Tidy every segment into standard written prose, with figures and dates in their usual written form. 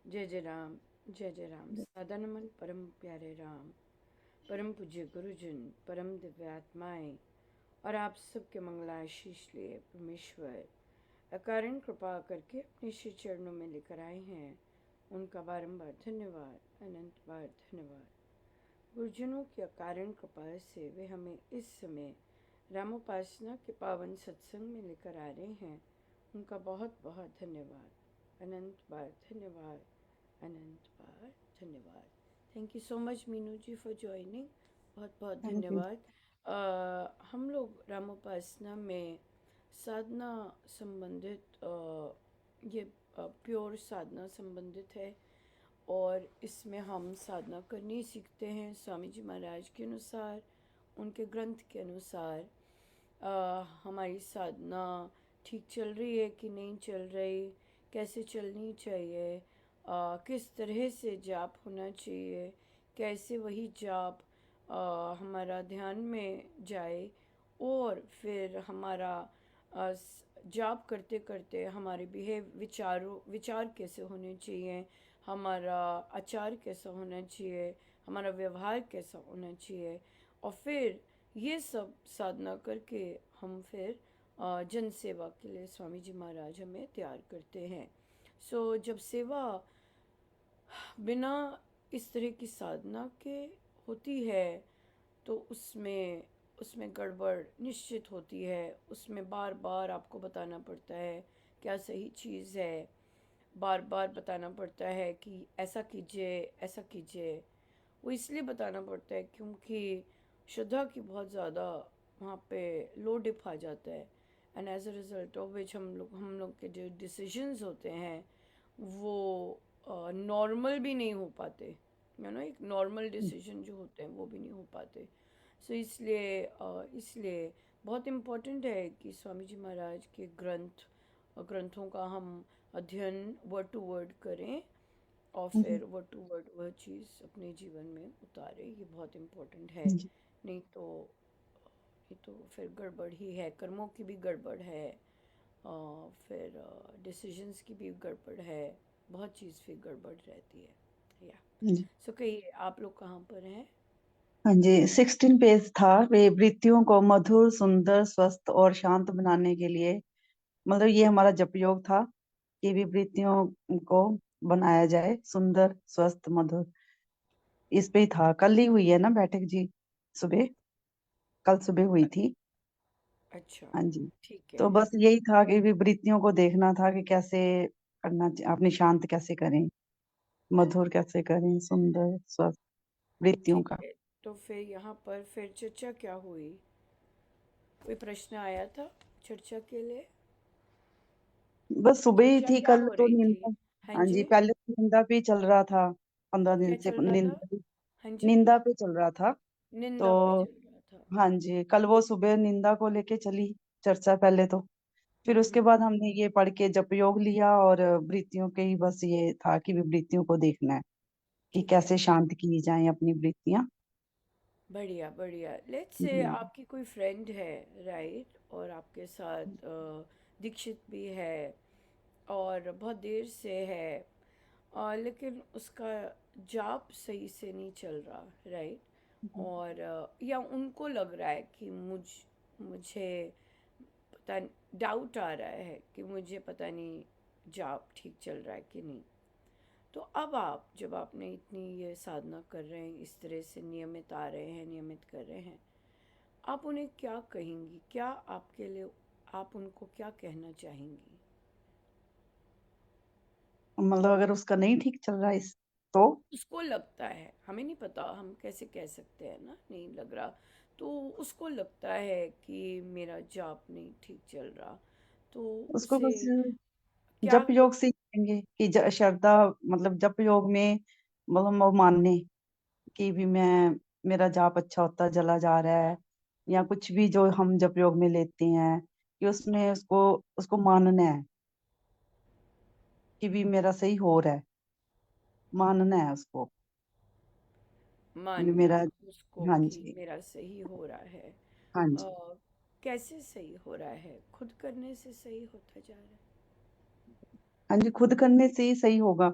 जय जय राम। सादा नमन परम प्यारे राम, परम पूज्य गुरुजन, परम दिव्य आत्माएं और आप सबके मंगलाशीष लिए परमेश्वर अकारण कृपा करके अपने श्री चरणों में लेकर आए हैं। उनका बारंबार धन्यवाद, अनंत बार धन्यवाद। गुरुजनों की अकारण कृपा से वे हमें इस समय रामोपासना के पावन सत्संग में लेकर आ रहे हैं। उनका बहुत बहुत धन्यवाद, अनंत बार धन्यवाद, अनंत बार धन्यवाद। Thank you so much Meenu ji for joining. बहुत बहुत थैंक यू। धन्यवाद। हम लोग रामोपासना में साधना संबंधित ये प्योर साधना संबंधित है और इसमें हम साधना करनी सीखते हैं स्वामी जी महाराज के अनुसार, उनके ग्रंथ के अनुसार। हमारी साधना ठीक चल रही है कि नहीं चल रही, कैसे चलनी चाहिए, किस तरह से जाप होना चाहिए, कैसे वही जाप हमारा ध्यान में जाए और फिर हमारा जाप करते करते हमारे विचार कैसे होने चाहिए, हमारा आचार कैसा होना चाहिए, हमारा व्यवहार कैसा होना चाहिए। और फिर ये सब साधना करके हम फिर जन सेवा के लिए स्वामी जी महाराज हमें तैयार करते हैं। जब सेवा बिना इस तरह की साधना के होती है तो उसमें उसमें गड़बड़ निश्चित होती है। उसमें बार बार आपको बताना पड़ता है क्या सही चीज़ है, बार बार बताना पड़ता है कि ऐसा कीजिए ऐसा कीजिए। वो इसलिए बताना पड़ता है क्योंकि श्रद्धा की बहुत ज़्यादा वहाँ पे लो डिप आ जाता है। And as a result of which हम लोग के जो डिसीजंस होते हैं वो नॉर्मल भी नहीं हो पाते। एक नॉर्मल डिसीजन जो होते हैं वो भी नहीं हो पाते। इसलिए बहुत इम्पोर्टेंट है कि स्वामी जी महाराज के ग्रंथों का हम अध्ययन वर्ड टू वर्ड करें और फिर वर्ड टू वर्ड वह चीज़ अपने जीवन में उतारे। ये बहुत इम्पोर्टेंट है। जी नहीं तो फिर गड़बड़ ही है, कर्मों की भी गड़बड़ है, फिर डिसीजंस की भी गड़बड़ है, बहुत चीज़ फिर गड़बड़ रहती है या। जी। सो कहिए आप लोग कहाँ पर हैं? हाँ जी, 16 पेज था। वे वृत्तियों को मधुर, सुंदर, स्वस्थ और शांत बनाने के लिए, मतलब ये हमारा जप योग था कि विवृतियों को बनाया जाए सुंदर, स्वस्थ, मधुर। इस पे ही था। कल ही हुई है ना बैठक जी? सुबह, कल सुबह हुई थी। अच्छा, हाँ जी। ठीक तो है। बस यही था कि विवृतियों को देखना था कि कैसे करना अपनी शांत कैसे करें, मधुर कैसे करें, सुंदर, स्वस्थ वृत्तियों ठीक का। है, तो फिर यहाँ पर फिर चर्चा क्या हुई? कोई प्रश्न आया था चर्चा के लिए? बस सुबह ही चर्चा थी क्या कल हो तो रही थी? निंदा। हाँ हाँ जी। जी, पहले तो निंदा पे ही चल रहा था। 15 दिन क्या से चल रहा था? हाँ जी। निंदा पे चल रहा था। निंदा पे तो चल रहा था। हाँ जी, कल वो सुबह निंदा को लेके चली चर्चा पहले तो। फिर उसके हम्म। बाद हमने ये पढ़ के जप योग लिया और वृत्तियों के ही बस ये था कि वृत्तियों को देखना है कि ठीक है। कैसे शांत की जाए अपनी वृत्तियां। बढ़िया बढ़िया। लेट्स से जी। आपकी कोई फ्रेंड है, राइट, और आपके साथ दीक्षित भी है और बहुत देर से है, लेकिन उसका जाप सही से नहीं चल रहा, राइट। और या उनको लग रहा है कि मुझे पता, डाउट आ रहा है कि मुझे पता नहीं जाप ठीक चल रहा है कि नहीं। तो अब आप जब आपने इतनी ये साधना कर रहे हैं, इस तरह से नियमित आ रहे हैं, नियमित कर रहे हैं, आप उन्हें क्या कहेंगी? क्या आपके लिए, आप उनको क्या कहना चाहेंगी? मतलब अगर उसका नहीं ठीक चल रहा है इस तो उसको लगता है, हमें नहीं पता, हम कैसे कह सकते हैं ना नहीं लग रहा। तो उसको लगता है कि मेरा जाप नहीं ठीक चल रहा, तो उसको उसे बस क्या? जप योग सीखेंगे कि श्रद्धा, मतलब जप योग में मतलब वो मानने कि भी मैं, मेरा जाप अच्छा होता चला जा रहा है, या कुछ भी जो हम जप योग में लेते हैं कि उसमें उसको उसको मानना है कि भी मेरा सही हो रहा है, मानना है उसको भी मानना मेरा। उसको हाँ कि जी। मेरा सही हो रहा है। हाँ जी। अ, कैसे सही हो रहा है? खुद करने से सही होता जा रहा है? हाँ जी, खुद करने से ही सही होगा।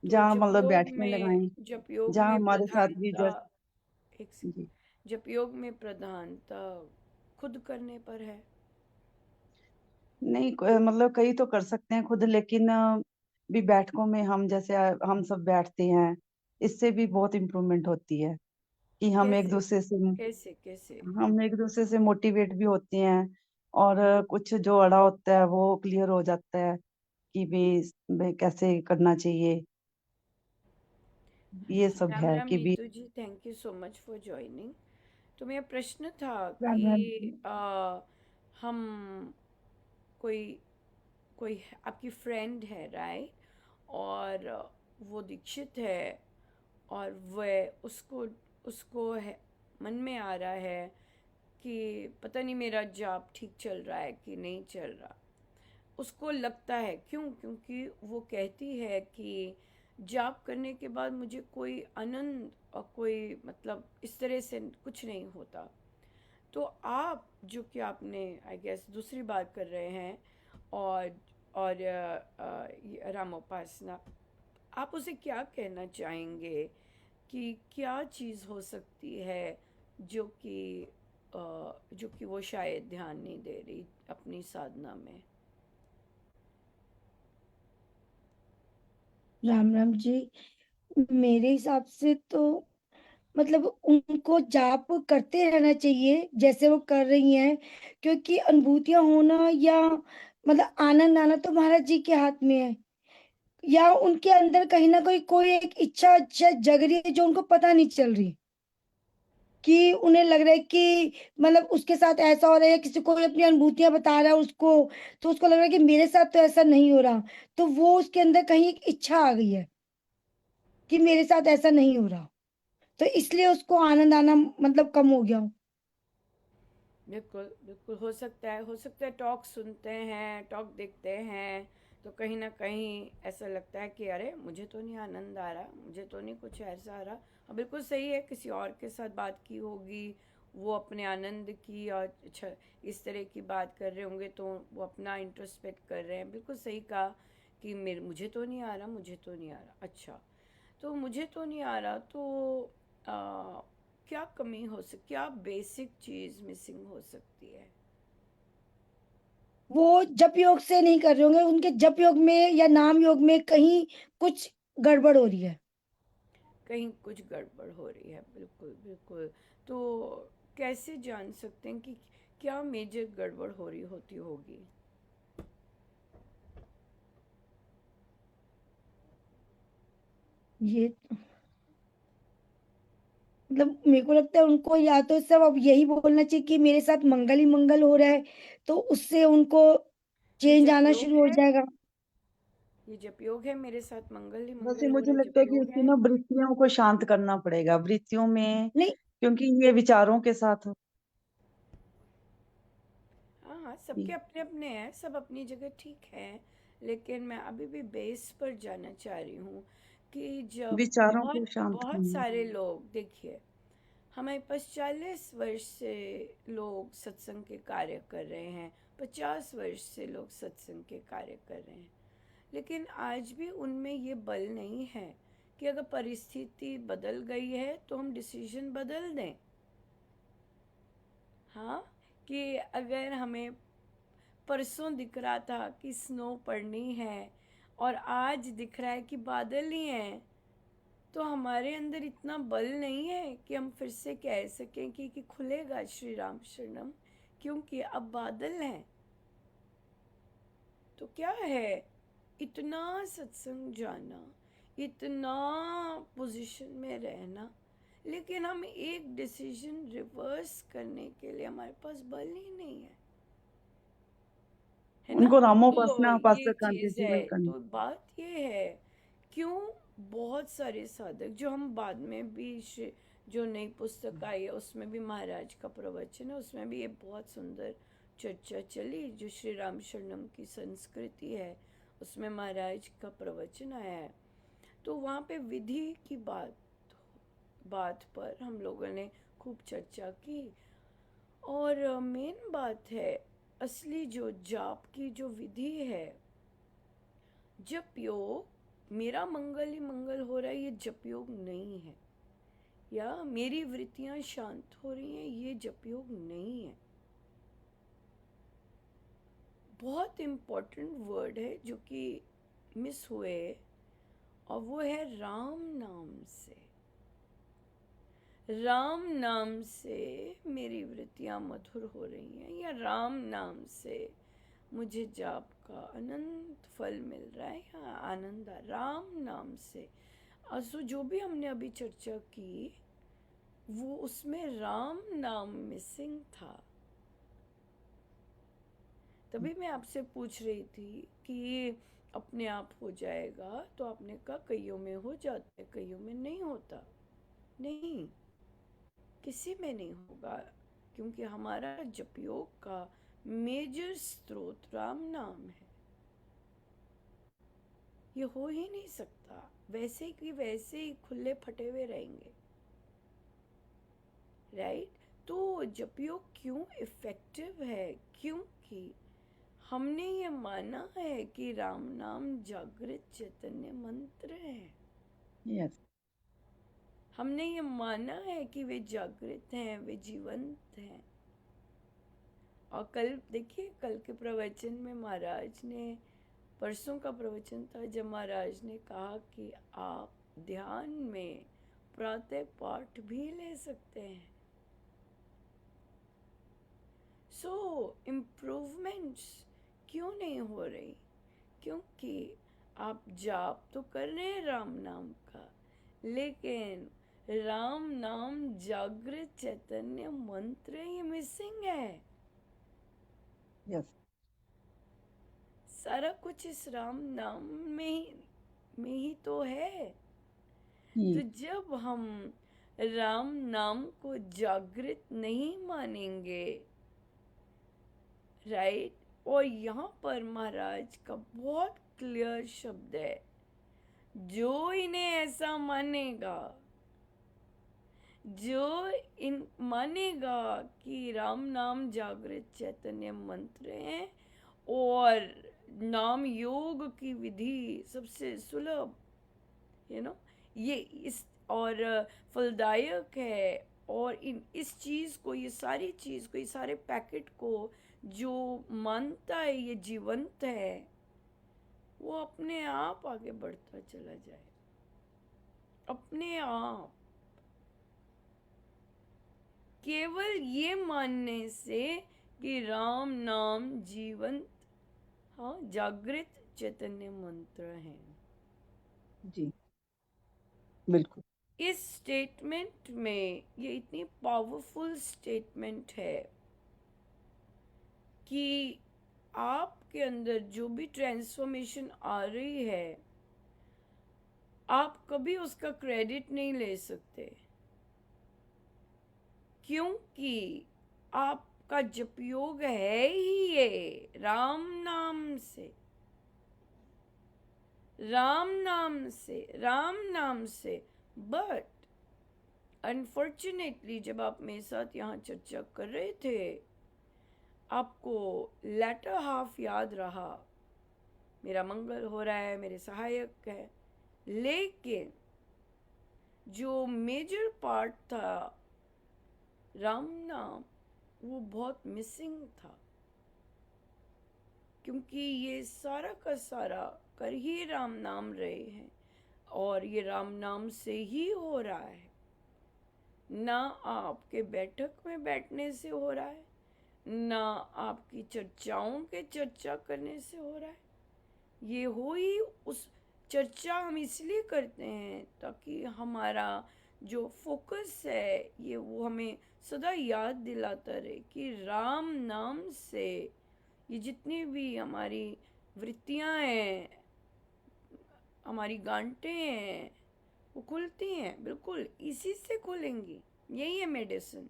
तो जहाँ जप मतलब योग बैठने में लगाएं, जप योग जहाँ में हमारे साथ भी प्रधानता जैसे। एक जी। सेकंड, जप योग में प्रधानता खुद करने पर है। नहीं मतलब कई तो कर सकते हैं खुद, लेकिन भी बैठकों में हम जैसे हम सब बैठते हैं, इससे भी बहुत इम्प्रूवमेंट होती है कि कैसे कैसे कैसे? हम एक दूसरे से मोटिवेट भी होते हैं, और कुछ जो अड़ा होता है वो क्लियर हो जाता है कि भी कैसे करना चाहिए। ये सब राम है राम कि भी। Neetu ji, thank you so much for joining. तो मेरा प्रश्न था राम राम। कि हम कोई कोई आपकी फ्रेंड है राय, और वो दीक्षित है, और वह उसको उसको है, मन में आ रहा है कि पता नहीं मेरा जॉब ठीक चल रहा है कि नहीं चल रहा। उसको लगता है, क्यों? क्योंकि वो कहती है कि जॉब करने के बाद मुझे कोई आनंद और कोई मतलब इस तरह से कुछ नहीं होता। तो आप, जो कि आपने आई गेस दूसरी बार कर रहे हैं, और ये रामोपासना, आप उसे क्या कहना चाहेंगे कि क्या चीज़ हो सकती है जो कि जो कि वो शायद ध्यान नहीं दे रही अपनी साधना में? राम राम जी। मेरे हिसाब से तो मतलब उनको जाप करते रहना चाहिए जैसे वो कर रही हैं, क्योंकि अनुभूतियां होना या मतलब आनंद आना तो महाराज जी के हाथ में है। या उनके अंदर कहीं ना कहीं कोई एक इच्छा इच्छा जग रही है जो उनको पता नहीं चल रही, कि उन्हें लग रहा है कि मतलब उसके साथ ऐसा हो रहा है, किसी को अपनी अनुभूतियां बता रहा है उसको, तो उसको लग रहा है कि मेरे साथ तो ऐसा नहीं हो रहा। तो वो उसके अंदर कहीं एक इच्छा आ गई है कि मेरे साथ ऐसा नहीं हो रहा, तो इसलिए उसको आनंद आना मतलब कम हो गया हो। बिल्कुल बिल्कुल, हो सकता है टॉक सुनते हैं, टॉक देखते हैं, तो कहीं ना कहीं ऐसा लगता है कि अरे मुझे तो नहीं आनंद आ रहा, मुझे तो नहीं कुछ ऐसा आ रहा। और बिल्कुल सही है, किसी और के साथ बात की होगी, वो अपने आनंद की और अच्छा इस तरह की बात कर रहे होंगे, तो वो अपना इंट्रोस्पेक्ट कर रहे हैं। बिल्कुल सही कहा कि मेरे मुझे तो नहीं आ रहा, मुझे तो नहीं आ रहा। अच्छा, तो मुझे तो नहीं आ रहा, तो आ, क्या कमी हो सकती, क्या बेसिक चीज़ मिसिंग हो सकती है? वो जप योग से नहीं कर रहे होंगे, उनके जप योग में या नाम योग में कहीं कुछ गड़बड़ हो रही है। कहीं कुछ गड़बड़ हो रही है, बिल्कुल बिल्कुल। तो कैसे जान सकते हैं कि क्या मेजर गड़बड़ हो रही होती होगी? ये मतलब मेरे को लगता है उनको या तो सब अब यही बोलना चाहिए कि मेरे साथ मंगल ही मंगल हो रहा है, तो उससे उनको ये चेंज जप आना योग शुरू हो है? जाएगा। ये जप योग है, मेरे साथ मंगल ही वैसे मंगल हो मुझे रहा है, लगता जप है कि योग उसकी है? ना वृत्तियों को शांत करना पड़ेगा, वृत्तियों में, नहीं क्योंकि ये विचारों के साथ हाँ हाँ, सबके ही अपने अपने हैं, सब अपनी जगह ठीक है। लेकिन मैं अभी भी बेस पर जाना चाह रही हूँ कि जब विचारों को बहुत शांत बहुत करना। सारे लोग, देखिए, हमारे पास 40 वर्ष से लोग सत्संग के कार्य कर रहे हैं, 50 वर्ष से लोग सत्संग के कार्य कर रहे हैं, लेकिन आज भी उनमें ये बल नहीं है कि अगर परिस्थिति बदल गई है तो हम डिसीजन बदल दें। हाँ, कि अगर हमें परसों दिख रहा था कि स्नो पड़नी है और आज दिख रहा है कि बादल ही हैं, तो हमारे अंदर इतना बल नहीं है कि हम फिर से कह सकें कि खुलेगा श्री राम शरणम, क्योंकि अब बादल हैं। तो क्या है, इतना सत्संग जाना, इतना पोजीशन में रहना, लेकिन हम एक डिसीजन रिवर्स करने के लिए हमारे पास बल ही नहीं है ना? उनको तो रामोपासना ये उपासक का चीज़ है। जीवन करना। तो बात ये है, क्यों बहुत सारे साधक, जो हम बाद में भी जो नई पुस्तक आई है उसमें भी महाराज का प्रवचन है, उसमें भी ये बहुत सुंदर चर्चा चली, जो श्री राम शरणम की संस्कृति है, उसमें महाराज का प्रवचन आया है। तो वहाँ पे विधि की बात पर हम लोगों ने खूब चर्चा की। और मेन बात है, असली जो जाप की जो विधि है, जप योग मेरा मंगल ही मंगल हो रहा है, ये जप योग नहीं है। या मेरी वृत्तियां शांत हो रही हैं, ये जप योग नहीं है। बहुत इम्पोर्टेंट वर्ड है जो कि मिस हुए, और वो है राम नाम से। राम नाम से मेरी वृत्तियां मधुर हो रही हैं, या राम नाम से मुझे जाप का अनंत फल मिल रहा है, या आनंद राम नाम से। सो जो भी हमने अभी चर्चा की, वो उसमें राम नाम मिसिंग था। तभी मैं आपसे पूछ रही थी कि ये अपने आप हो जाएगा, तो आपने कहा कईयों में हो जाता है, कईयों में नहीं होता। नहीं, किसी में नहीं होगा, क्योंकि हमारा जप योग का मेजर स्रोत राम नाम है। ये हो ही नहीं सकता, वैसे कि वैसे ही खुले फटे हुए रहेंगे, राइट। तो जप योग क्यों इफेक्टिव है? क्योंकि हमने ये माना है कि राम नाम जागृत चैतन्य मंत्र है। यस। हमने ये माना है कि वे जागृत हैं, वे जीवंत हैं। और कल देखिए, कल के प्रवचन में महाराज ने, परसों का प्रवचन था जब महाराज ने कहा कि आप ध्यान में प्रातः पाठ भी ले सकते हैं। सो इम्प्रूवमेंट्स क्यों नहीं हो रही? क्योंकि आप जाप तो कर रहे हैं राम नाम का, लेकिन राम नाम जागृत चैतन्य मंत्र ये मिसिंग है। यस। सारा कुछ इस राम नाम में ही तो है। तो जब हम राम नाम को जागृत नहीं मानेंगे, राइट, और यहाँ पर महाराज का बहुत क्लियर शब्द है, जो इन्हें ऐसा मानेगा, जो इन मानेगा कि राम नाम जागृत चैतन्य मंत्र है और नाम योग की विधि सबसे सुलभ, ये इस और फलदायक है, और इस चीज़ को, ये सारी चीज़ को, ये सारे पैकेट को जो मानता है ये जीवंत है, वो अपने आप आगे बढ़ता चला जाए, अपने आप। केवल ये मानने से कि राम नाम जीवंत, हाँ, जागृत चैतन्य मंत्र है। जी, बिल्कुल। इस स्टेटमेंट में, ये इतनी पावरफुल स्टेटमेंट है कि आपके अंदर जो भी ट्रांसफॉर्मेशन आ रही है, आप कभी उसका क्रेडिट नहीं ले सकते, क्योंकि आपका जप योग है ही ये राम नाम से, राम नाम से, राम नाम से। बट अनफॉर्चुनेटली जब आप मेरे साथ यहाँ चर्चा कर रहे थे, आपको लेटर हाफ याद रहा, मेरा मंगल हो रहा है, मेरे सहायक है, लेकिन जो मेजर पार्ट था राम नाम, वो बहुत मिसिंग था, क्योंकि ये सारा का सारा कर ही राम नाम रहे हैं, और ये राम नाम से ही हो रहा है। ना आपके बैठक में बैठने से हो रहा है, ना आपकी चर्चाओं के चर्चा करने से हो रहा है। ये हो ही उस चर्चा हम इसलिए करते हैं ताकि हमारा जो फोकस है ये वो हमें सदा याद दिलाता रहे कि राम नाम से ये जितनी भी हमारी वृत्तियां हैं, हमारी गांठें हैं, वो खुलती हैं, बिल्कुल इसी से खुलेंगी। यही है मेडिसिन।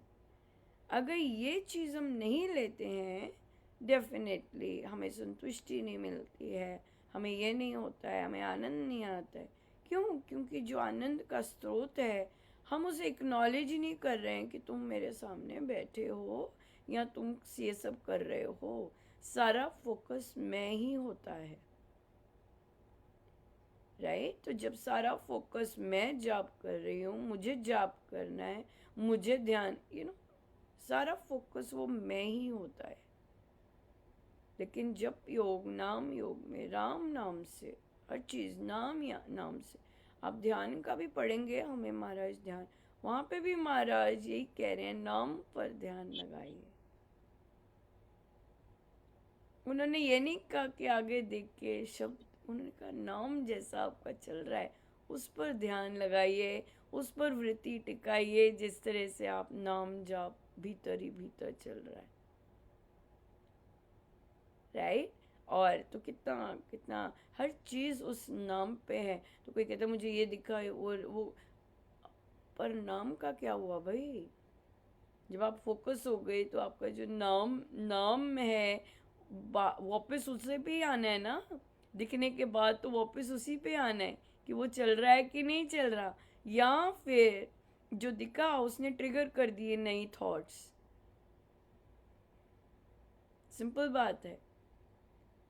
अगर ये चीज़ हम नहीं लेते हैं, डेफिनेटली हमें संतुष्टि नहीं मिलती है, हमें ये नहीं होता है, हमें आनंद नहीं आता है। क्यों? क्योंकि जो आनंद का स्रोत है, हम उसे एक्नॉलेज ही नहीं कर रहे हैं कि तुम मेरे सामने बैठे हो या तुम ये सब कर रहे हो। सारा फोकस मैं ही होता है। राइट। तो जब सारा फोकस मैं जाप कर रही हूँ, मुझे जाप करना है, मुझे ध्यान, सारा फोकस वो मैं ही होता है। लेकिन जब नाम योग में राम नाम से हर चीज नाम या नाम से, आप ध्यान का भी पढ़ेंगे हमें महाराज ध्यान, वहां पे भी महाराज यही कह रहे हैं, नाम पर ध्यान लगाइए। उन्होंने ये नहीं कहा कि आगे देख के शब्द, उन्होंने कहा नाम जैसा आपका चल रहा है उस पर ध्यान लगाइए, उस पर वृत्ति टिकाइए, जिस तरह से आप नाम जाप भीतर ही भीतर चल रहा है, राइट। और तो कितना कितना हर चीज उस नाम पे है। तो कोई कहता है मुझे ये दिखा है और वो, पर नाम का क्या हुआ भाई? जब आप फोकस हो गए तो आपका जो नाम नाम है, वापस उसी पे ही आना है ना। दिखने के बाद तो वापस उसी पे आना है कि वो चल रहा है कि नहीं चल रहा, या फिर जो दिखा उसने ट्रिगर कर दिए नई थॉट्स। सिंपल बात है।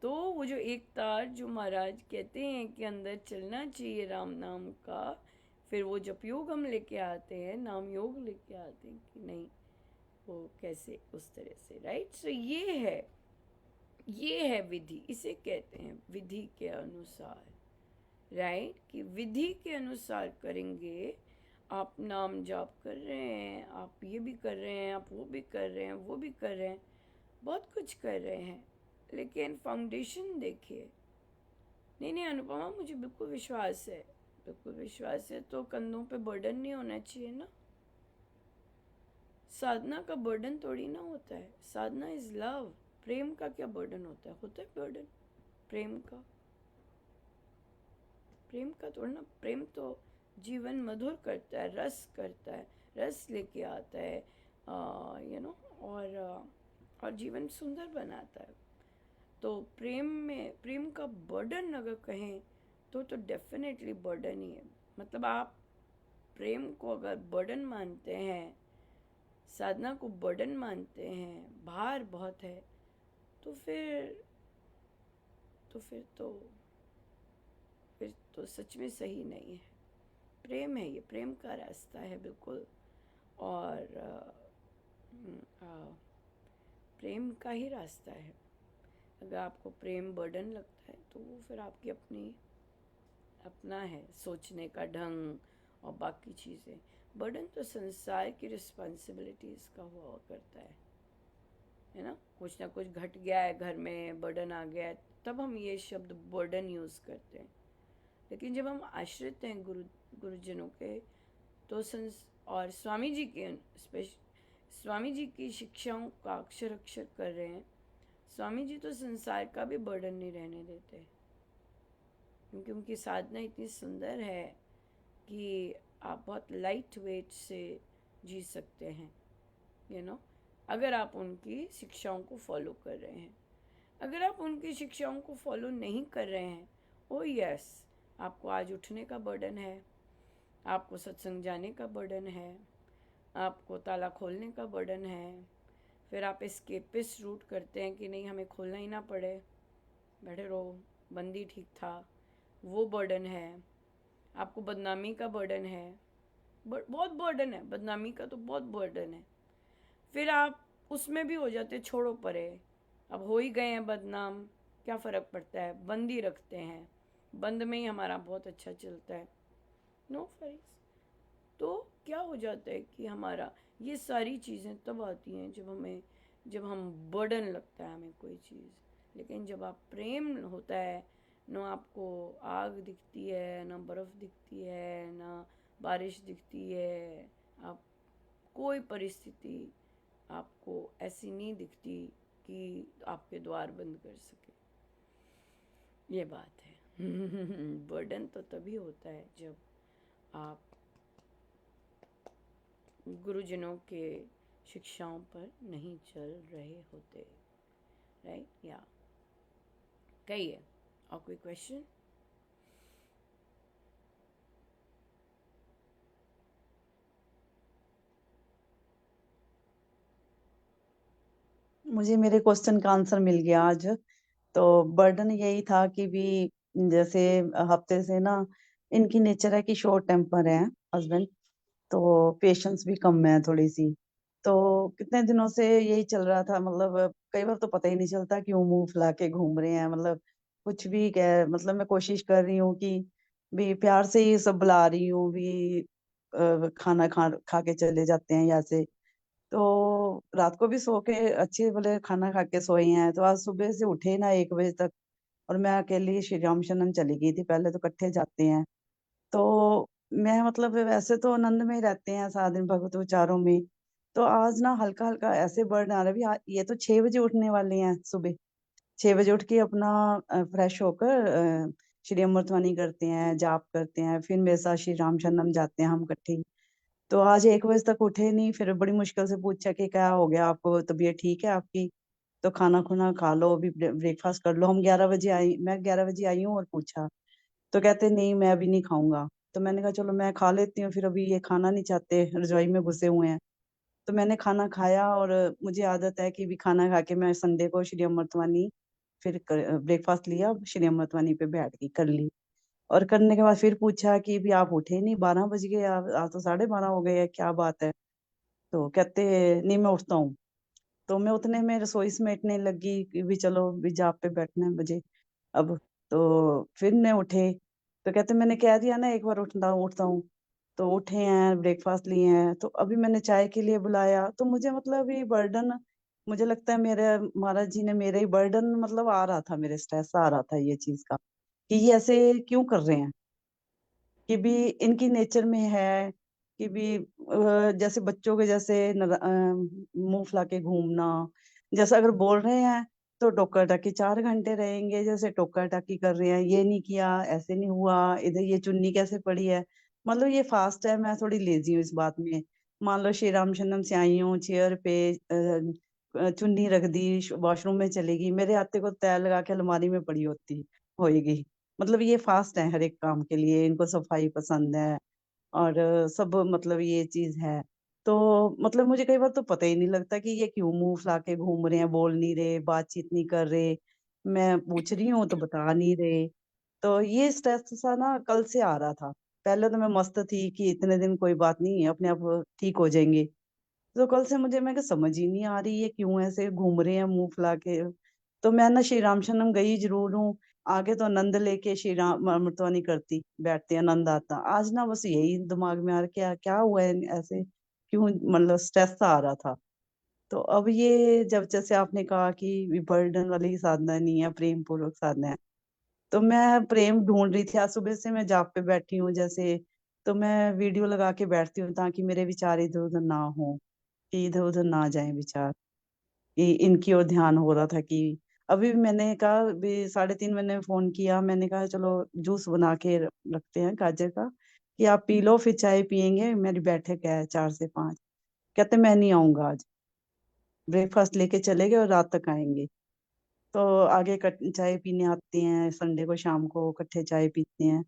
तो वो जो एक तार जो महाराज कहते हैं कि अंदर चलना चाहिए राम नाम का, फिर वो जप योग हम लेके आते हैं, नाम योग लेके आते हैं कि नहीं, वो कैसे उस तरह से, राइट। सो ये है विधि, इसे कहते हैं विधि के अनुसार, राइट। कि विधि के अनुसार करेंगे। आप नाम जाप कर रहे हैं, आप ये भी कर रहे हैं, आप वो भी कर रहे हैं, वो भी कर रहे हैं, बहुत कुछ कर रहे हैं, लेकिन फाउंडेशन देखिए। नहीं नहीं अनुपमा, मुझे बिल्कुल विश्वास है, बिल्कुल विश्वास है। तो कंधों पे बर्डन नहीं होना चाहिए ना। साधना का बर्डन थोड़ी ना होता है। साधना इज लव। प्रेम का क्या बर्डन होता है बर्डन प्रेम का? प्रेम का थोड़ा ना। प्रेम तो जीवन मधुर करता है, रस करता है, रस लेके आता है, और जीवन सुंदर बनाता है। तो प्रेम का बर्डन अगर कहें तो डेफिनेटली बर्डन ही है। मतलब आप प्रेम को अगर बर्डन मानते हैं, साधना को बर्डन मानते हैं, भार बहुत है, तो फिर तो सच में सही नहीं है। प्रेम है, ये प्रेम का रास्ता है बिल्कुल। और प्रेम का ही रास्ता है। अगर आपको प्रेम बर्डन लगता है तो वो फिर आपकी अपना है सोचने का ढंग और बाकी चीज़ें। बर्डन तो संसार की रिस्पॉन्सिबिलिटीज़ का हुआ करता है ना। कुछ ना कुछ घट गया है घर में, बर्डन आ गया है, तब हम ये शब्द बर्डन यूज़ करते हैं। लेकिन जब हम आश्रित हैं गुरुजनों के, तो और स्वामी जी की शिक्षाओं का अक्षर अक्षर कर रहे हैं। स्वामी जी तो संसार का भी बर्डन नहीं रहने देते, क्योंकि उनकी साधना इतनी सुंदर है कि आप बहुत लाइट वेट से जी सकते हैं, अगर आप उनकी शिक्षाओं को फॉलो कर रहे हैं। अगर आप उनकी शिक्षाओं को फॉलो नहीं कर रहे हैं, ओ यस, आपको आज उठने का बर्डन है, आपको सत्संग जाने का बर्डन है, आपको ताला खोलने का बर्डन है। फिर आप एस्केपिस्ट रूट करते हैं कि नहीं हमें खोलना ही ना पड़े, बैठे रहो, बंदी ठीक था, वो बर्डन है। आपको बदनामी का बर्डन है, बहुत बर्डन है, बदनामी का तो बहुत बर्डन है। फिर आप उसमें भी हो जाते, छोड़ो परे, अब हो ही गए हैं बदनाम, क्या फ़र्क पड़ता है, बंद ही रखते हैं, बंद में ही हमारा बहुत अच्छा चलता है, नो फरीज। तो क्या हो जाता है कि हमारा ये सारी चीज़ें तब आती हैं जब हम बर्डन लगता है हमें कोई चीज़। लेकिन जब आप प्रेम होता है, ना आपको आग दिखती है, ना बर्फ़ दिखती है, ना बारिश दिखती है, आप कोई परिस्थिति आपको ऐसी नहीं दिखती कि आपके द्वार बंद कर सके। ये बात है। बर्डन तो तभी होता है जब आप गुरुजनों के शिक्षाओं पर नहीं चल रहे होते, राइट। या कहिए, और कोई क्वेश्चन? मुझे मेरे क्वेश्चन का आंसर मिल गया आज। तो बर्डन यही था कि भी जैसे हफ्ते से ना इनकी नेचर है कि शॉर्ट टेम्पर है हस्बैंड, तो पेशेंस भी कम है थोड़ी सी। तो कितने दिनों से यही चल रहा था, मतलब कई बार तो पता ही नहीं चलता क्यों मुंह फुला के घूम रहे हैं, मतलब कुछ भी कह, मतलब मैं कोशिश कर रही हूँ कि भी प्यार से ही सब बुला रही हूँ भी, खाना खा खा के चले जाते हैं यहाँ से। तो रात को भी सो के अच्छे भले खाना खा के सोए हैं, तो आज सुबह से उठे ना 1 बजे तक। और मैं अकेली श्री राम शरण चली गई थी, पहले तो इकट्ठे जाते हैं। तो मैं मतलब वैसे तो आनंद में ही रहते हैं सारा दिन भगवत विचारों में। तो आज ना हल्का हल्का ऐसे बर्डन आ रहा है भी, ये तो 6 बजे उठने वाले हैं सुबह। 6 बजे उठ के अपना फ्रेश होकर श्री अमृतवाणी करते हैं, जाप करते हैं, फिर मेरे साथ श्री राम शरणम जाते हैं हम इकट्ठे ही। तो आज 1 बजे तक उठे नहीं, फिर बड़ी मुश्किल से पूछा कि क्या हो गया आपको, तबीयत ठीक है आपकी? तो खाना खुना खा लो, अभी ब्रेकफास्ट कर लो। हम 11 बजे आई, मैं 11 बजे आई हूँ और पूछा, तो कहते नहीं मैं अभी नहीं खाऊंगा। तो मैंने कहा चलो मैं खा लेती हूँ, फिर अभी ये खाना नहीं चाहते, रजाई में घुसे हुए हैं। तो मैंने खाना खाया, और मुझे आदत है कि भी खाना खा के मैं संडे को श्री अमृतवाणी फिर ब्रेकफास्ट लिया, श्री अमृतवाणी पे बैठ गई, कर ली। और करने के बाद फिर पूछा कि भी आप उठे नहीं, 12 बज गए, आज तो 12:30 हो गए हैं, क्या बात है? तो कहते नहीं मैं उठता हूँ। तो मैं उतने में रसोई समेटने लगी कि भी चलो भी जाप पे बैठना है मुझे अब। तो फिर ने उठे, तो कहते मैंने कह दिया ना एक बार उठता हूँ उठता हूँ। तो उठे हैं, ब्रेकफास्ट लिए हैं, तो अभी मैंने चाय के लिए बुलाया। तो मुझे मतलब ये बर्डन, मुझे लगता है मेरे महाराज जी ने मेरे ही बर्डन मतलब आ रहा था, मेरे स्ट्रेस आ रहा था ये चीज का, कि ये ऐसे क्यों कर रहे हैं, कि भी इनकी नेचर में है कि भी जैसे बच्चों के जैसे मुंह फुला के घूमना। जैसे अगर बोल रहे हैं तो टोका टाकी 4 घंटे रहेंगे, जैसे टोका टाकी कर रहे हैं, ये नहीं किया, ऐसे नहीं हुआ, इधर ये चुन्नी कैसे पड़ी है। मतलब ये फास्ट है, मैं थोड़ी लेजी हूँ इस बात में। मान लो श्री राम शरणम से आई हूँ, चेयर पे चुन्नी रख दी, वॉशरूम में चलेगी, मेरे आते को तैल लगा के अलमारी में पड़ी होएगी। मतलब ये फास्ट है हर एक काम के लिए, इनको सफाई पसंद है, और सब मतलब ये चीज है। तो मतलब मुझे कई बार तो पता ही नहीं लगता कि ये क्यों मुंह फुला के घूम रहे हैं, बोल नहीं रहे, बातचीत नहीं कर रहे, मैं पूछ रही हूँ तो बता नहीं रहे। तो ये स्ट्रेस सा ना कल से आ रहा था। पहले तो मैं मस्त थी कि इतने दिन कोई बात नहीं, अपने आप ठीक हो जाएंगे। तो कल से मुझे मैं समझ ही नहीं आ रही ये क्यों ऐसे घूम रहे हैं मुंह फुला के। तो मैं ना श्री राम शरणम गई जरूर हूँ, आगे तो आनंद लेके श्री राम अमृतवाणी करती बैठते, आनंद आता। आज ना बस यही दिमाग में आ रहा, क्या क्या हुआ है ऐसे, क्यों मतलब स्ट्रेस सा आ रहा था। तो अब ये जब जैसे आपने कहा कि बर्डन वाली साधना नहीं है, प्रेम पूर्वक साधना है, तो मैं प्रेम ढूंढ रही थी। आज सुबह से मैं जाप पे बैठी हूँ जैसे, तो मैं वीडियो लगा के बैठती हूँ ताकि मेरे विचार इधर उधर ना हो, कि इधर उधर ना जाए विचार, कि इनकी ओर ध्यान हो रहा था। कि अभी भी मैंने कहा भी 3:30 मैंने फोन किया, मैंने कहा चलो जूस बना के रखते हैं गाजर का, कि आप पी लो फिर चाय पियेंगे, मेरी बैठक है 4 से 5। कहते मैं नहीं आऊंगा आज, ब्रेकफास्ट लेके चले गए और रात तक आएंगे। तो आगे चाय पीने आते हैं, संडे को शाम को इकट्ठे चाय पीते हैं।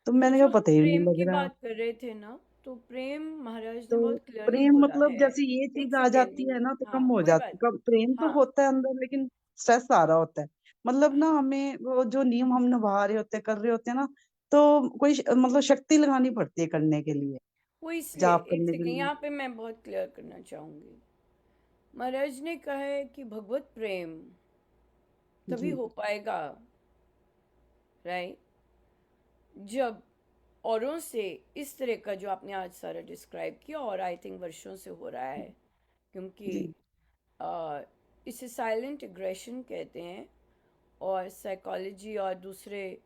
तो तो मैंने जो कहा हम पता ही नहीं प्रेम की लग रहा। बात कर रहे थे ना, तो प्रेम महाराज ने तो बहुत क्लियरली प्रेम बोला मतलब है। जैसे ये एक चीज आ सेकेंड। जाती है ना तो हाँ, कम हो कोई जाती, बात कम प्रेम तो हाँ। होता है अंदर, लेकिन स्ट्रेस आ रहा होता है। मतलब ना हमें वो जो नियम हम निभा रहे होते हैं, कर रहे होते हैं ना, तो कोई मतलब शक्ति लगानी पड़ती है करने के लिए, वो इसलिए जाप एक करने के सेकेंड, लिए। यहाँ पे मैं बहुत क्लियर करना चाहूंगी। महाराज ने कहा है कि भगवत प्रेम तभी जी हो पाएगा, राइट, जब औरों से इस तरह का जो आपने आज सारा डिस्क्राइब किया, और आई थिंक वर्षों से हो रहा है, क्योंकि जी अ, इसे साइलेंट एग्रेशन कहते हैं, और साइकोलॉजी और दूसरे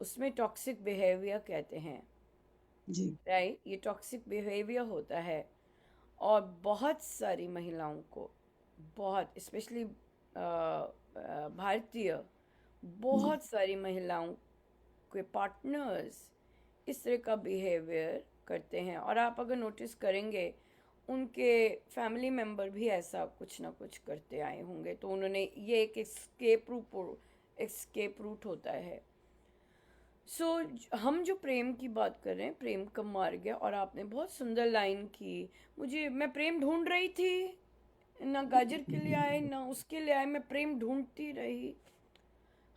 उसमें टॉक्सिक बिहेवियर कहते हैं, जी राइट। ये टॉक्सिक बिहेवियर होता है, और बहुत सारी महिलाओं को, बहुत स्पेशली भारतीय, जी बहुत सारी महिलाओं के पार्टनर्स इस तरह का बिहेवियर करते हैं। और आप अगर नोटिस करेंगे, उनके फैमिली मेम्बर भी ऐसा कुछ ना कुछ करते आए होंगे, तो उन्होंने ये एक एस्केप रूट होता है। सो हम जो प्रेम की बात कर रहे हैं, प्रेम का मार्ग है, और आपने बहुत सुंदर लाइन की। मुझे, मैं प्रेम ढूंढ रही थी, ना गाजर के लिए आए ना उसके लिए आए, मैं प्रेम ढूंढती रही।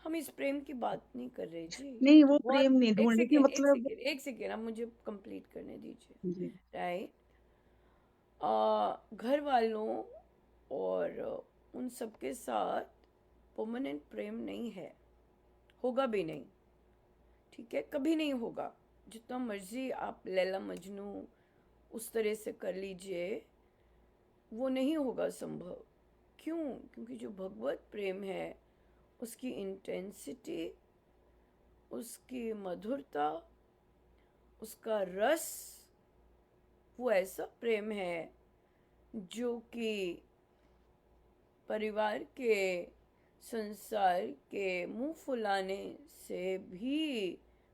हम इस प्रेम की बात नहीं कर रहे जी। ये नहीं, तो वो बहुत, प्रेम नहीं एक ढूंढ रही थी, सेकेंड एक मतलब। सेकेंड एक सेकेंड, आप मुझे कंप्लीट करने दीजिए। जी। राइट। घर वालों और उन सबके साथ परमानेंट प्रेम नहीं है, होगा भी नहीं। ठीक है, कभी नहीं होगा। जितना मर्जी आप लैला मजनू उस तरह से कर लीजिए, वो नहीं होगा संभव। क्यों? क्योंकि जो भगवत प्रेम है, उसकी इंटेंसिटी, उसकी मधुरता, उसका रस, वो ऐसा प्रेम है जो कि परिवार के, संसार के मुंह फुलाने से भी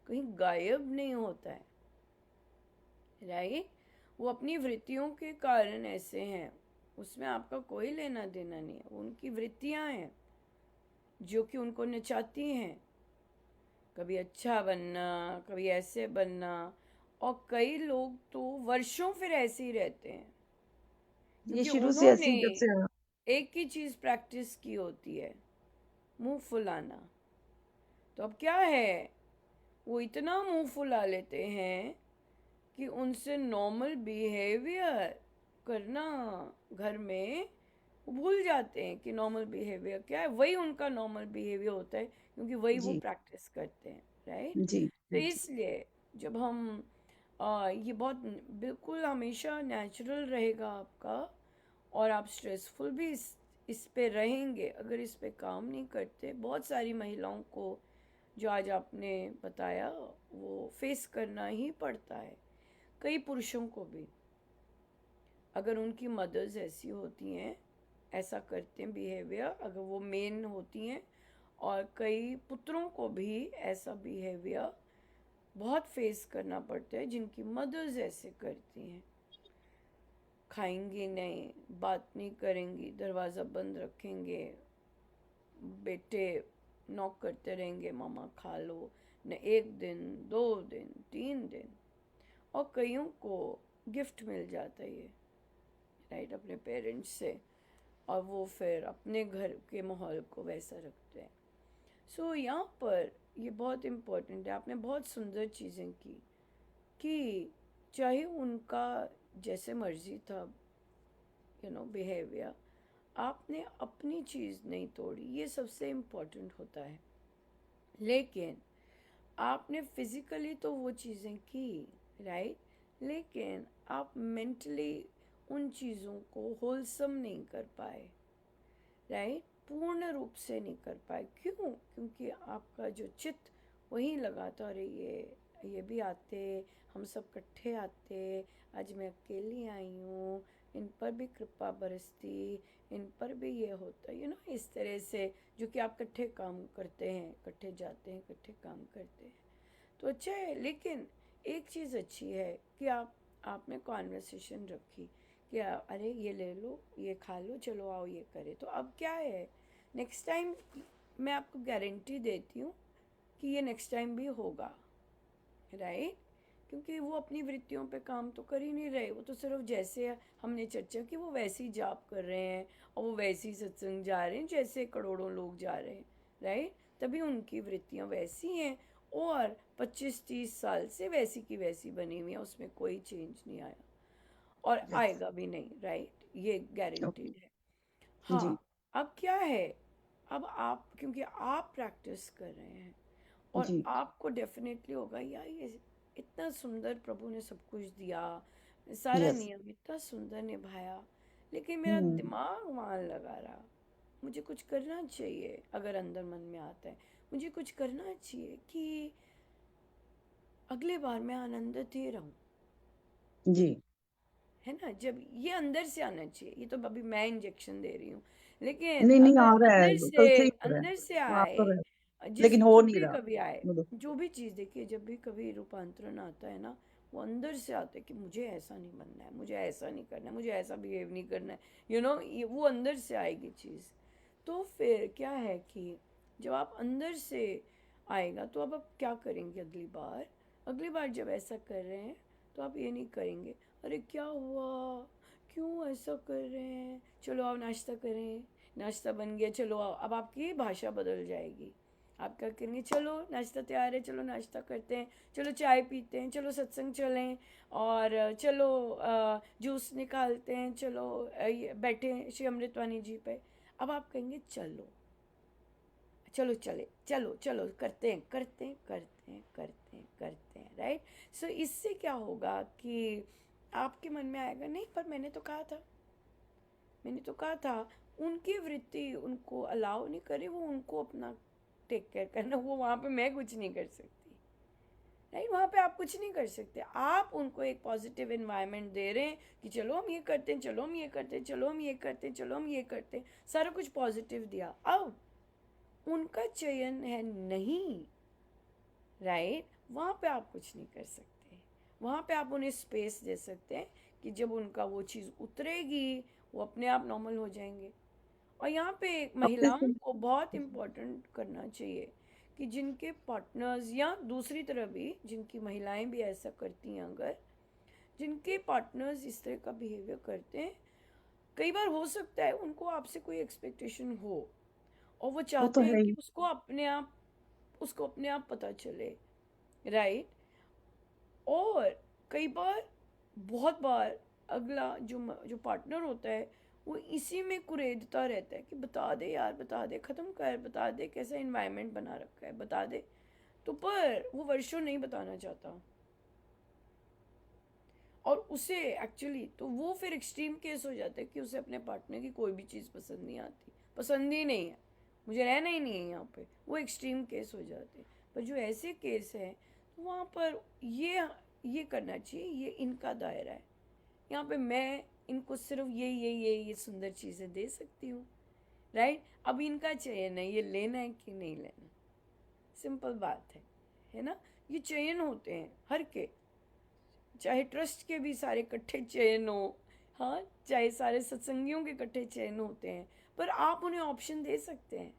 कहीं गायब नहीं होता है। राइट। वो अपनी वृत्तियों के कारण ऐसे हैं, उसमें आपका कोई लेना देना नहीं है। वो उनकी वृत्तियां हैं जो कि उनको नचाती हैं, कभी अच्छा बनना, कभी ऐसे बनना। और कई लोग तो वर्षों फिर ऐसे ही रहते हैं, ये क्योंकि शुरू से उन्होंने ऐसी, जब से। एक ही चीज प्रैक्टिस की होती है, मुंह फुलाना। तो अब क्या है, वो इतना मुंह फुला लेते हैं कि उनसे नॉर्मल बिहेवियर करना घर में वो भूल जाते हैं कि नॉर्मल बिहेवियर क्या है। वही उनका नॉर्मल बिहेवियर होता है, क्योंकि वही वो जी। प्रैक्टिस करते हैं। राइट। जी। तो जी। इसलिए जब हम ये बहुत बिल्कुल हमेशा नेचुरल रहेगा आपका, और आप स्ट्रेसफुल भी इस पे रहेंगे अगर इस पे काम नहीं करते। बहुत सारी महिलाओं को जो आज आपने बताया वो फेस करना ही पड़ता है। कई पुरुषों को भी, अगर उनकी मदर्स ऐसी होती हैं, ऐसा करते हैं बिहेवियर, अगर वो मेन होती हैं, और कई पुत्रों को भी ऐसा बिहेवियर बहुत फेस करना पड़ता है जिनकी मदर्स ऐसे करती हैं। खाएंगी नहीं, बात नहीं करेंगी, दरवाज़ा बंद रखेंगे, बेटे नॉक करते रहेंगे, मामा खा लो न, 1 दिन 2 दिन 3 दिन। और कईयों को गिफ्ट मिल जाता है ये, राइट, अपने पेरेंट्स से, और वो फिर अपने घर के माहौल को वैसा रखते हैं। सो यहाँ पर ये बहुत इम्पोर्टेंट है। आपने बहुत सुंदर चीज़ें की कि चाहे उनका जैसे मर्जी था बिहेवियर, आपने अपनी चीज़ नहीं तोड़ी, ये सबसे इम्पोर्टेंट होता है। लेकिन आपने फिजिकली तो वो चीज़ें की, राइट, लेकिन आप मेंटली उन चीज़ों को होलसम नहीं कर पाए, राइट, पूर्ण रूप से नहीं कर पाए। क्यों? क्योंकि आपका जो चित्त वहीं लगा था, अरे ये भी आते, हम सब इकट्ठे आते, आज मैं अकेली आई हूँ, इन पर भी कृपा बरसती, इन पर भी ये होता, इस तरह से, जो कि आप इकट्ठे काम करते हैं, इकट्ठे जाते हैं, इकट्ठे काम करते हैं। तो अच्छा है। लेकिन एक चीज़ अच्छी है कि आपने कॉन्वर्सेशन रखी कि अरे ये ले लो, ये खा लो, चलो आओ ये करें। तो अब क्या है, नेक्स्ट टाइम मैं आपको गारंटी देती हूँ कि ये नेक्स्ट टाइम भी होगा, राइट। क्योंकि वो अपनी वृत्तियों पे काम तो कर ही नहीं रहे, वो तो सिर्फ जैसे हमने चर्चा की वो वैसे ही जाप कर रहे हैं, और वो वैसे ही सत्संग जा रहे हैं जैसे करोड़ों लोग जा रहे हैं, राइट। तभी उनकी वृत्तियाँ वैसी हैं, और 25-30 साल से वैसी की वैसी बनी हुई है, उसमें कोई चेंज नहीं आया और यस। आएगा भी नहीं, राइट, ये ओके। गारंटीड है। जी। हाँ। अब क्या है, अब आप क्योंकि आप प्रैक्टिस कर रहे हैं, और जी। आपको डेफिनेटली होगा यार, ये इतना सुंदर प्रभु ने सब कुछ दिया, सारा यस। नियम इतना सुंदर निभाया, लेकिन मेरा हम्म। दिमाग वहाँ लगा रहा। मुझे कुछ करना चाहिए, अगर अंदर मन में आता है मुझे कुछ करना चाहिए कि अगले बार मैं आनंदित ही रहूं, जी। है ना। जब ये अंदर से आना चाहिए, ये तो अभी मैं इंजेक्शन दे रही हूँ, लेकिन नहीं, नहीं, अगर आ रहा है, अंदर से, कल से ही हो रहा अंदर से है, आ आए, तो रहा है, जिस लेकिन हो जब नहीं भी रहा। कभी आए, बोलो। जो भी चीज़ देखिए, जब भी कभी रूपांतरण आता है ना, वो अंदर से आता है कि मुझे ऐसा नहीं बनना है, मुझे ऐसा नहीं करना है, मुझे ऐसा बिहेव नहीं करना है, ये वो अंदर से आएगी चीज़। तो फिर क्या है कि जब आप अंदर से आएगा, तो अब आप क्या करेंगे अगली बार जब ऐसा कर रहे हैं, तो आप ये नहीं करेंगे अरे क्या हुआ, क्यों ऐसा कर रहे हैं, चलो आओ नाश्ता करें, नाश्ता बन गया, चलो आओ। अब आपकी भाषा बदल जाएगी, आप क्या करेंगे, चलो नाश्ता तैयार है, चलो नाश्ता करते हैं, चलो चाय पीते हैं, चलो सत्संग चलें, और चलो जूस निकालते हैं, चलो ये बैठे हैं श्री अमृतवाणी जी पे। अब आप कहेंगे चलो चलो चले, चलो चलो करते हैं करते हैं करते हैं करते हैं करते हैं, राइट। सो इससे क्या होगा कि आपके मन में आएगा, नहीं पर मैंने तो कहा था, मैंने तो कहा था। उनकी वृत्ति उनको अलाउ नहीं करे, वो उनको अपना टेक केयर करना, वो वहाँ पे मैं कुछ नहीं कर सकती, राइट। वहाँ पे आप कुछ नहीं कर सकते। आप उनको एक पॉजिटिव एनवायरनमेंट दे रहे हैं कि चलो हम ये करते हैं, चलो हम ये करते हैं, चलो हम ये करते हैं, चलो हम ये करते हैं, सारा कुछ पॉजिटिव दिया। अब उनका चयन है नहीं, राइट, वहाँ पे आप कुछ नहीं कर सकते। वहाँ पे आप उन्हें स्पेस दे सकते हैं कि जब उनका वो चीज़ उतरेगी वो अपने आप नॉर्मल हो जाएंगे। और यहाँ पे अब महिलाओं जैसे को बहुत इम्पोर्टेंट करना चाहिए कि जिनके पार्टनर्स, या दूसरी तरफ भी जिनकी महिलाएं भी ऐसा करती हैं, अगर जिनके पार्टनर्स इस तरह का बिहेवियर करते हैं, कई बार हो सकता है उनको आपसे कोई एक्सपेक्टेशन हो और वो वो तो चाहते हैं है कि ही। उसको अपने आप पता चले, राइट। और कई बार, बहुत बार, अगला जो पार्टनर होता है वो इसी में कुरेदता रहता है कि बता दे यार, बता दे, ख़त्म कर, बता दे कैसा इन्वायरमेंट बना रखा है, बता दे। तो पर वो वर्षों नहीं बताना चाहता, और उसे एक्चुअली तो वो फिर एक्सट्रीम केस हो जाता है कि उसे अपने पार्टनर की कोई भी चीज़ पसंद नहीं आती, पसंद ही नहीं है, मुझे रहना ही नहीं है यहाँ पे, वो एक्सट्रीम केस हो जाते हैं। पर जो ऐसे केस हैं तो वहाँ पर ये करना चाहिए, ये इनका दायरा है, यहाँ पे मैं इनको सिर्फ ये सुंदर चीज़ें दे सकती हूँ, राइट। अब इनका चयन है ये लेना है कि नहीं लेना, सिंपल बात है ना। ये चयन होते हैं हर के, चाहे ट्रस्ट के भी सारे इकट्ठे चयन हो, हाँ, चाहे सारे सत्संगियों के इकट्ठे चयन होते हैं, पर आप उन्हें ऑप्शन दे सकते हैं।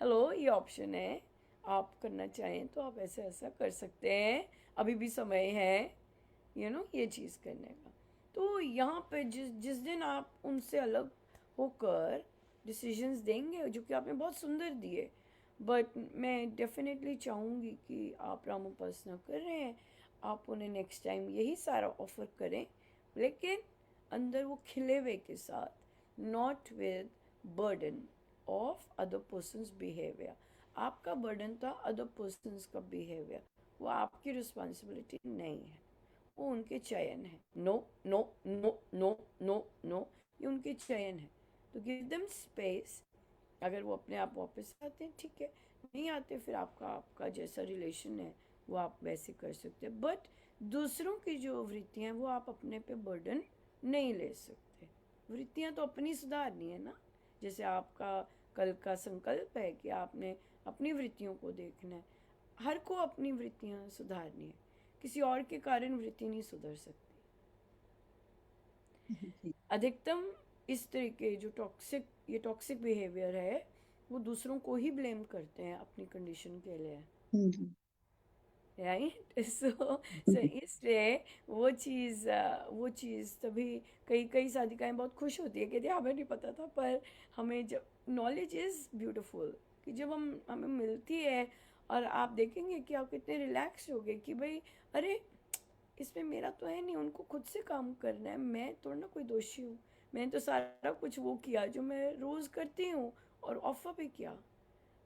हेलो, ये ऑप्शन है, आप करना चाहें तो आप ऐसा ऐसा कर सकते हैं, अभी भी समय है, ये चीज़ करने का। तो यहाँ पे जिस जिस दिन आप उनसे अलग होकर डिसीजंस देंगे, जो कि आपने बहुत सुंदर दिए, बट मैं डेफिनेटली चाहूँगी कि आप राम उपासना कर रहे हैं, आप उन्हें नेक्स्ट टाइम यही सारा ऑफर करें, लेकिन अंदर वो खिले हुए के साथ, not with burden of other person's behaviour. आपका बर्डन था अदर पर्सनस का बिहेवियर, वो आपकी रिस्पॉन्सिबिलिटी नहीं है, वो उनके चयन है। No no no no no no, ये उनके चयन है। तो गिव देम स्पेस, अगर वो अपने आप वापस आते हैं ठीक है, नहीं आते फिर आपका जैसा रिलेशन है वो आप वैसे कर सकते हैं, बट दूसरों की जो वृत्तियां हैं वो आप अपने पे बर्डन नहीं ले सकते। वृत्तियां तो अपनी सुधारनी है ना, जैसे आपका कल का संकल्प है कि आपने अपनी वृत्तियों को देखना है, हर को अपनी वृत्तियां सुधारनी है, किसी और के कारण वृत्ति नहीं सुधर सकती। जी। अधिकतम इस तरह के जो टॉक्सिक बिहेवियर है वो दूसरों को ही ब्लेम करते हैं अपनी कंडीशन के लिए, हम्म, राइट। सो इसलिए वो चीज़ तभी कई कई साधिकाएं बहुत खुश होती है, कहती है हमें नहीं पता था, पर हमें जब नॉलेज इज़ ब्यूटीफुल, कि जब हमें मिलती है और आप देखेंगे कि आप कितने रिलैक्स हो गए कि भाई अरे इसमें मेरा तो है नहीं, उनको खुद से काम करना है, मैं तो ना कोई दोषी हूँ, मैंने तो सारा कुछ वो किया जो मैं रोज़ करती हूँ और ऑफर भी किया।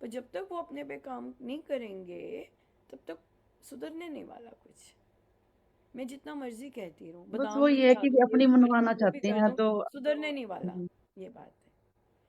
पर जब तक वो अपने पे काम नहीं करेंगे तब तक सुधरने नहीं वाला कुछ। मैं जितना मर्जी कहती रहूँ, बस बादाम वो भी ये है खिला कि दूँ, ये अपनी भी कर दूँ, मनवाना वो भी चाहते कर हैं दूँ, तो सुधरने नहीं वाला। हम्म, ये बात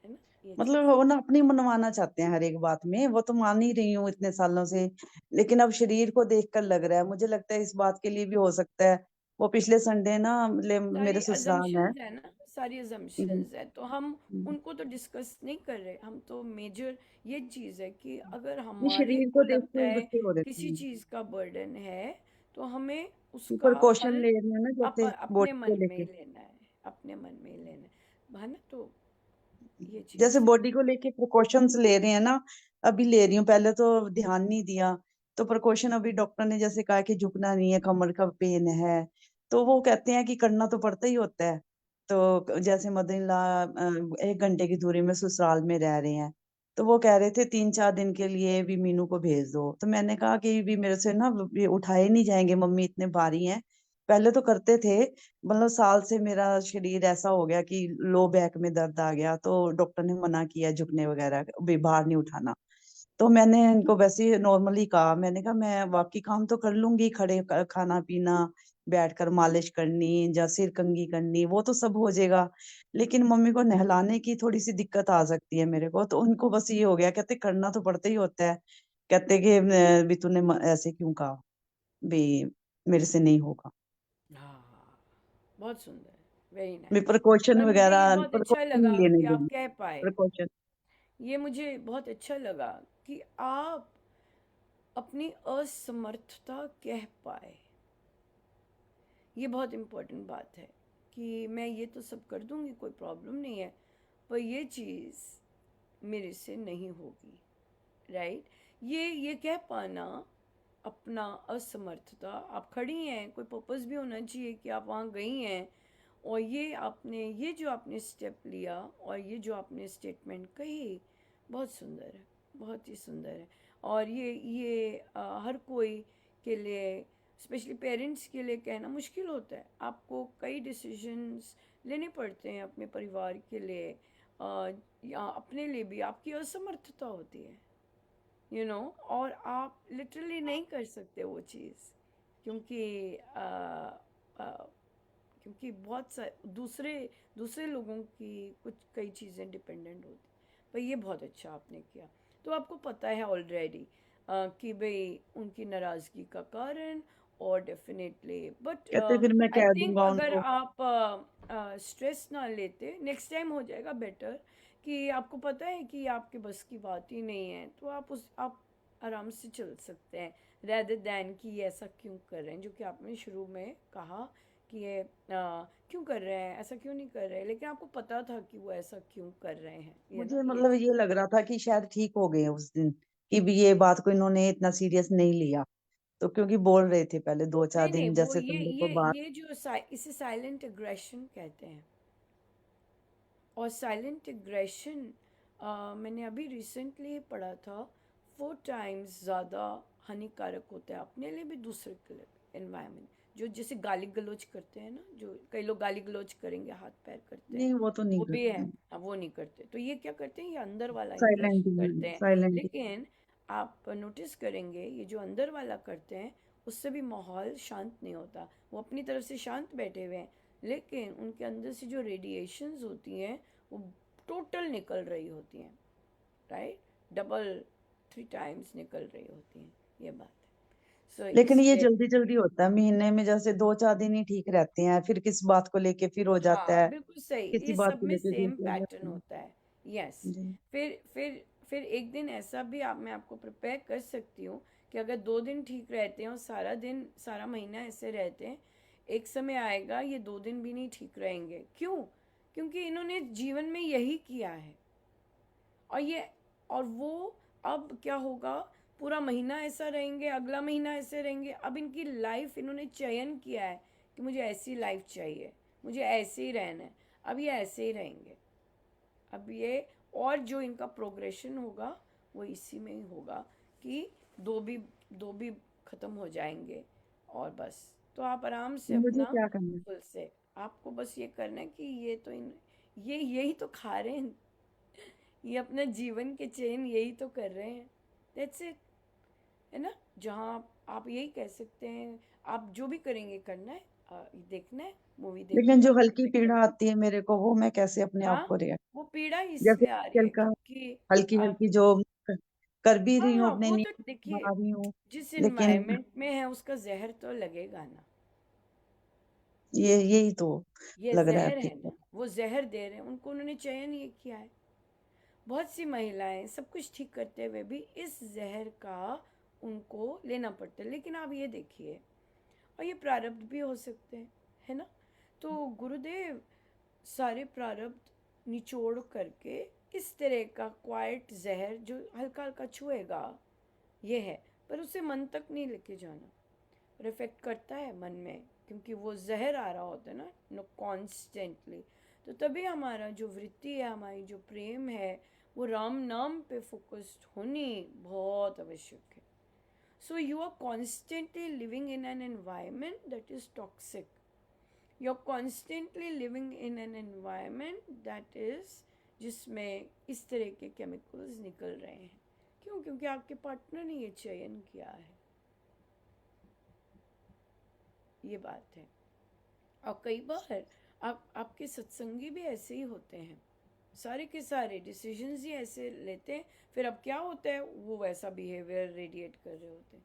है ना, ये मतलब चीज़। वो ना अपनी मनवाना चाहते हैं हर एक बात में। वो तो मान ही रही हूँ इतने सालों से, लेकिन अब शरीर को देखकर लग रहा है, मुझे लगता है इस बात के लिए भी हो सकता है। वो पिछले संडे ना मेरे सारी ससुराल है। अजम्पशंस है ना, सारी हम्म, अजम्पशंस है, तो हम हम्म। उनको तो डिस्कस नहीं कर रहे, हम तो मेजर ये चीज़ है कि अगर ये हमारे शरीर को को देख लगता के है गुस्से हो देते किसी हैं। चीज़ का बर्डन है तो हमें उसका प्रिकॉशन हल ले रहे हैं ना, जैसे अपने बॉडी को मन में ही लेके। लेना है, अपने मन में ही लेना है ना, तो ये जैसे चीज़ है। बॉडी को लेके प्रिकॉशंस ले रहे हैं ना, अभी ले रही हूँ, पहले तो ध्यान नहीं दिया। तो प्रिकॉशन अभी डॉक्टर ने जैसे कहा कि झुकना नहीं है, कमर का पेन है, तो वो कहते हैं कि करना तो पड़ता ही होता है। तो जैसे मदर इन लॉ 1 घंटे की दूरी में ससुराल में रह रहे हैं, तो वो कह रहे थे 3-4 दिन के लिए भी मीनू को भेज दो। तो मैंने कहा कि भी मेरे से ना ये उठाए नहीं जाएंगे मम्मी, इतने भारी हैं। पहले तो करते थे, मतलब साल से मेरा शरीर ऐसा हो गया कि लो बैक में दर्द आ गया, तो डॉक्टर ने मना किया झुकने वगैरह भी, भार नहीं उठाना। तो मैंने इनको वैसे ही नॉर्मली कहा, मैंने कहा मैं बाकी काम तो कर लूंगी, खाना पीना, बैठकर मालिश करनी या सिर कंघी करनी, वो तो सब हो जाएगा, लेकिन मम्मी को नहलाने की थोड़ी सी दिक्कत आ सकती है मेरे को। तो उनको बस ये हो गया, कहते करना तो पड़ता ही होता है। कहते कि भी तूने ऐसे क्यों कहा, भी मेरे से नहीं होगा। हाँ, बहुत सुंदर, वेरी भी नाइस। प्रिकॉशन और मुझे ये वगैरह बहुत अच्छा प्रिकॉशन लगा लेने कि आप देंगे। कह पाए, प्रिकॉशन। ये मुझे बहुत अच्छा लगा कि आप अपनी असमर्थता कह पाए। ये बहुत इम्पोर्टेंट बात है कि मैं ये तो सब कर दूंगी, कोई प्रॉब्लम नहीं है, पर ये चीज़ मेरे से नहीं होगी, राइट। ये कह पाना, अपना असमर्थता, आप खड़ी हैं, कोई पर्पस भी होना चाहिए कि आप वहाँ गई हैं, और ये जो आपने स्टेप लिया और ये जो आपने स्टेटमेंट कही, बहुत सुंदर है, बहुत ही सुंदर है। और ये हर कोई के लिए, स्पेशली पेरेंट्स के लिए कहना मुश्किल होता है। आपको कई डिसीजंस लेने पड़ते हैं अपने परिवार के लिए, या अपने लिए भी आपकी असमर्थता होती है, और आप लिटरली नहीं कर सकते वो चीज़, क्योंकि अ, क्योंकि बहुत सा दूसरे दूसरे लोगों की कुछ कई चीज़ें डिपेंडेंट होती। पर ये बहुत अच्छा आपने किया। तो आपको पता है ऑलरेडी कि भाई उनकी नाराज़गी का कारण, और डेफिनेटली, बट कहते फिर मैं आई कह थिंक दूंगा अगर उनको। आप स्ट्रेस ना लेते, नेक्स्ट टाइम हो जाएगा बेटर। कि आपको पता है कि आपके बस की बात ही नहीं है, तो आप आराम से चल सकते हैं, रेदर दैन कि ये ऐसा क्यों कर रहे हैं, जो कि आपने शुरू में कहा कि ये क्यों कर रहे हैं, ऐसा क्यों नहीं कर रहे, लेकिन आपको पता था कि वो ऐसा क्यों कर रहे हैं, ये ना मुझे ये मतलब ये लग रहा था कि शायद ठीक हो गए उस दिन, कि भी ये बात को इन्होंने इतना सीरियस नहीं लिया। तो क्योंकि बोल रहे थे पहले दो चार नहीं नहीं, दिन वो जैसे संडे को बात। ये जो इसे साइलेंट एग्रेशन कहते हैं। और साइलेंट एग्रेशन, मैंने अभी रिसेंटली पढ़ा था, 4 टाइम्स ज़्यादा हानिकारक होता है अपने लिए भी, दूसरे के लिए भी, एनवायरनमेंट। जो जैसे गाली गलौज करते हैं ना, जो कई लोग गाली गलौज करेंगे, हाथ पैर करते हैं, नहीं वो तो नहीं वो भी है। करते। वो नहीं करते, तो ये क्या करते हैं, ये अंदर वाला साइलेंट। एग्रेशन करते हैं। साइलेंट। लेकिन आप नोटिस करेंगे, ये जो अंदर वाला करते हैं, उससे भी माहौल शांत नहीं होता। वो अपनी तरफ से शांत बैठे हुए हैं, लेकिन उनके अंदर से जो रेडिएशंस होती हैं, वो टोटल निकल रही होती हैं, राइट, डबल 3 टाइम्स निकल रही होती हैं, ये बात है। सो लेकिन ये इसलिए, जल्दी जल्दी होता है, महीने में जैसे 2-4 दिन ही ठीक रहते हैं, फिर किस बात को लेके फिर हो जाता हाँ है, बिल्कुल सही, किसी ये बात सब को में लेके सेम फिर हो पैटर्न जाता है। होता है। यस। जी। फिर एक दिन ऐसा भी मैं आपको प्रिपेयर कर सकती हूँ कि अगर 2 दिन ठीक रहते हैं और सारा दिन सारा महीना ऐसे रहते हैं, एक समय आएगा ये 2 दिन भी नहीं ठीक रहेंगे। क्यों? क्योंकि इन्होंने जीवन में यही किया है। और ये और वो, अब क्या होगा, पूरा महीना ऐसा रहेंगे, अगला महीना ऐसे रहेंगे। अब इनकी लाइफ, इन्होंने चयन किया है कि मुझे ऐसी लाइफ चाहिए, मुझे ऐसे ही रहना है, अब ये ऐसे ही रहेंगे। अब ये, और जो इनका प्रोग्रेशन होगा वो इसी में ही होगा कि दो भी दो भी ख़त्म हो जाएंगे, और बस। तो आप आराम से मुझे अपना क्या करना है? फुल से, आपको बस ये करना है कि ये यही तो खा रहे हैं, ये अपना जीवन के चेन यही तो कर रहे हैं, दैट्स इट, है ना। जहाँ आप यही कह सकते हैं, आप जो भी करेंगे करना है, देखना है, मूवी लेकिन देखनी है, जो हल्की म्यूजिक पीड़ा करना है। आती है मेरे को, वो मैं कैसे अपने आप हाँ, को रिएक्ट, वो पीड़ा जैसे इसलिए आ रही हल्की है हल्का, क्योंकि हल्की आप, हल्की जो कर भी हाँ रही हूँ, हाँ, अपने वो तो नींद देखिए, बना रही हूँ, जिस लेकिन इन्वायरमेंट में है उसका जहर तो लगेगा ना। ये यही तो ये लग रहा है जहर अब है दिक्कत। ना, वो जहर दे रहे हैं उनको, उन्होंने चयन ये किया है। बहुत सी महिलाएं सब कुछ ठीक करते हुए भी इस जहर का उनको लेना पड़ता है। लेकिन आप ये देखिए, और ये प्रारब्ध भी हो सकते हैं, है ना। तो गुरुदेव सारे प्रारब्ध निचोड़ करके इस तरह का क्वाइट जहर जो हल्का हल्का छुएगा, ये है। पर उसे मन तक नहीं लेके जाना, और इफेक्ट करता है मन में, क्योंकि वो जहर आ रहा होता है ना कॉन्स्टेंटली। तो तभी हमारा जो वृत्ति है, हमारी जो प्रेम है, वो राम नाम पे फोकस्ड होनी बहुत आवश्यक है. So you are constantly living in an environment that is toxic. You're constantly living in an environment that is जिसमें इस तरह के केमिकल्स निकल रहे हैं. क्यों? क्योंकि आपके पार्टनर ने ये चयन किया है. ये बात है. और कई बार आपके सत्संगी भी ऐसे ही होते हैं. सारे के सारे डिसीजंस ही ऐसे लेते हैं. फिर अब क्या होता है, वो वैसा बिहेवियर रेडिएट कर रहे होते हैं.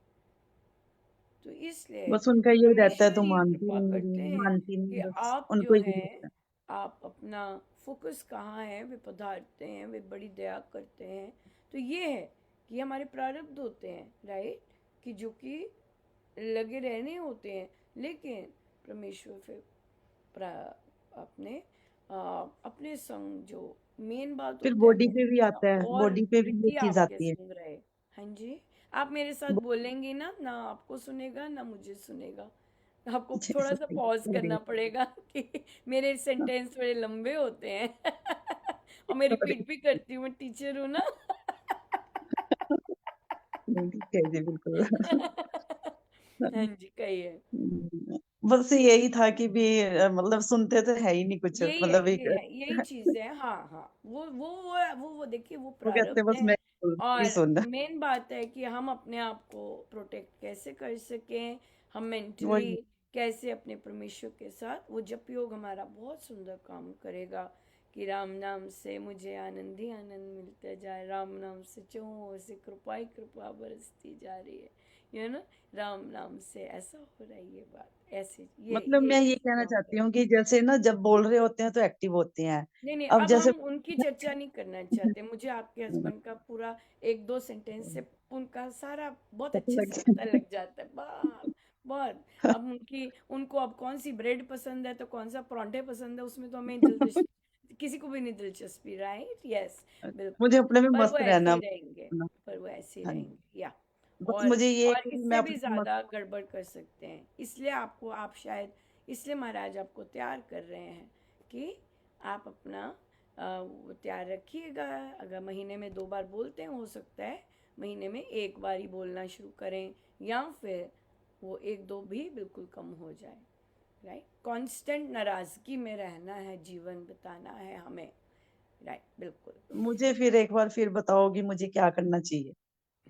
तो इसलिए बस उनका ये रहता है, परमेश्वर तो ही मानती कृपा करते नहीं, हैं मानती कि नहीं, बस आप उनको जो ही हैं, रहता है। आप अपना फोकस कहाँ है, वे पधारते हैं, वे बड़ी दया करते हैं. तो ये है कि हमारे प्रारब्ध होते हैं, राइट, कि जो कि लगे रहने होते हैं. लेकिन परमेश्वर फिर अपने अपने संग जो मेन बात फिर होता है बॉडी पे भी ना, आता है, और बॉडी पे भी ये वृद्धि चीज आपके आती है। संग रहे. हाँ जी. आप मेरे साथ बोलेंगे ना, ना आपको सुनेगा ना मुझे सुनेगा. आपको थोड़ा सा पॉज करना पड़ेगा कि मेरे सेंटेंस थोड़े लंबे होते हैं. और मैं रिपीट भी करती हूँ, मैं टीचर हूँ ना. नहीं, ठीक है जी, बिल्कुल। हाँ जी, कहिए. बस यही था कि भी मतलब सुनते तो है ही नहीं कुछ, यही है, मतलब एक ये है, यही चीज है. हाँ हाँ, वो देखिए, वो वो कहते हैं प्रारब्ध बस है. मैं ही और सुन। मेन बात है कि हम अपने आप को प्रोटेक्ट कैसे कर सकें, हम वो मेंटली कैसे अपने परमेश्वर के साथ. वो जप योग हमारा बहुत सुंदर काम करेगा कि राम नाम से मुझे आनंद ही आनंद मिलता जाए, राम नाम से चौं से कृपा ही कृपा बरसती जा रही है. यू नो, राम नाम से ऐसा हो रहा है. ये बात ऐसे, मतलब ये मैं ये कहना स्ट्रॉन्ग चाहती है. हूँ कि जैसे ना जब बोल रहे होते हैं तो एक्टिव होते हैं। नहीं नहीं, अब अब जैसे हम उनकी चर्चा नहीं करना चाहते. मुझे आपके हस्बैंड का पूरा एक दो सेंटेंस से उनका सारा बहुत पता अच्छे लग से पता लग जाता है. बहुत बहुत. अब उनको अब कौन सी ब्रेड पसंद है तो कौन सा परांठे पसंद है, उसमें तो हमें दिलचस्पी किसी को भी नहीं दिलचस्पी, राइट. यस, बिल्कुल. मुझे अपने में पर वो मस्त ऐसे ही रहना। रहेंगे. पर वो ऐसे ही हाँ जी, रहेंगे, या. बस और मुझे ये है और कि मैं इससे भी अपने मस्त। ज्यादा गड़बड़ कर सकते हैं. इसलिए आप शायद, इसलिए महाराज आपको तैयार कर रहे हैं कि आप अपना वो तैयार रखिएगा. अगर महीने में 2 बार बोलते हैं, हो सकता है महीने में 1 बार ही बोलना शुरू करें, या फिर वो 1-2 भी बिल्कुल कम हो जाए. राइट. कांस्टेंट नाराजगी में रहना है, जीवन बिताना है हमें. राइट, बिल्कुल. मुझे फिर एक बार फिर बताओगी मुझे क्या करना चाहिए,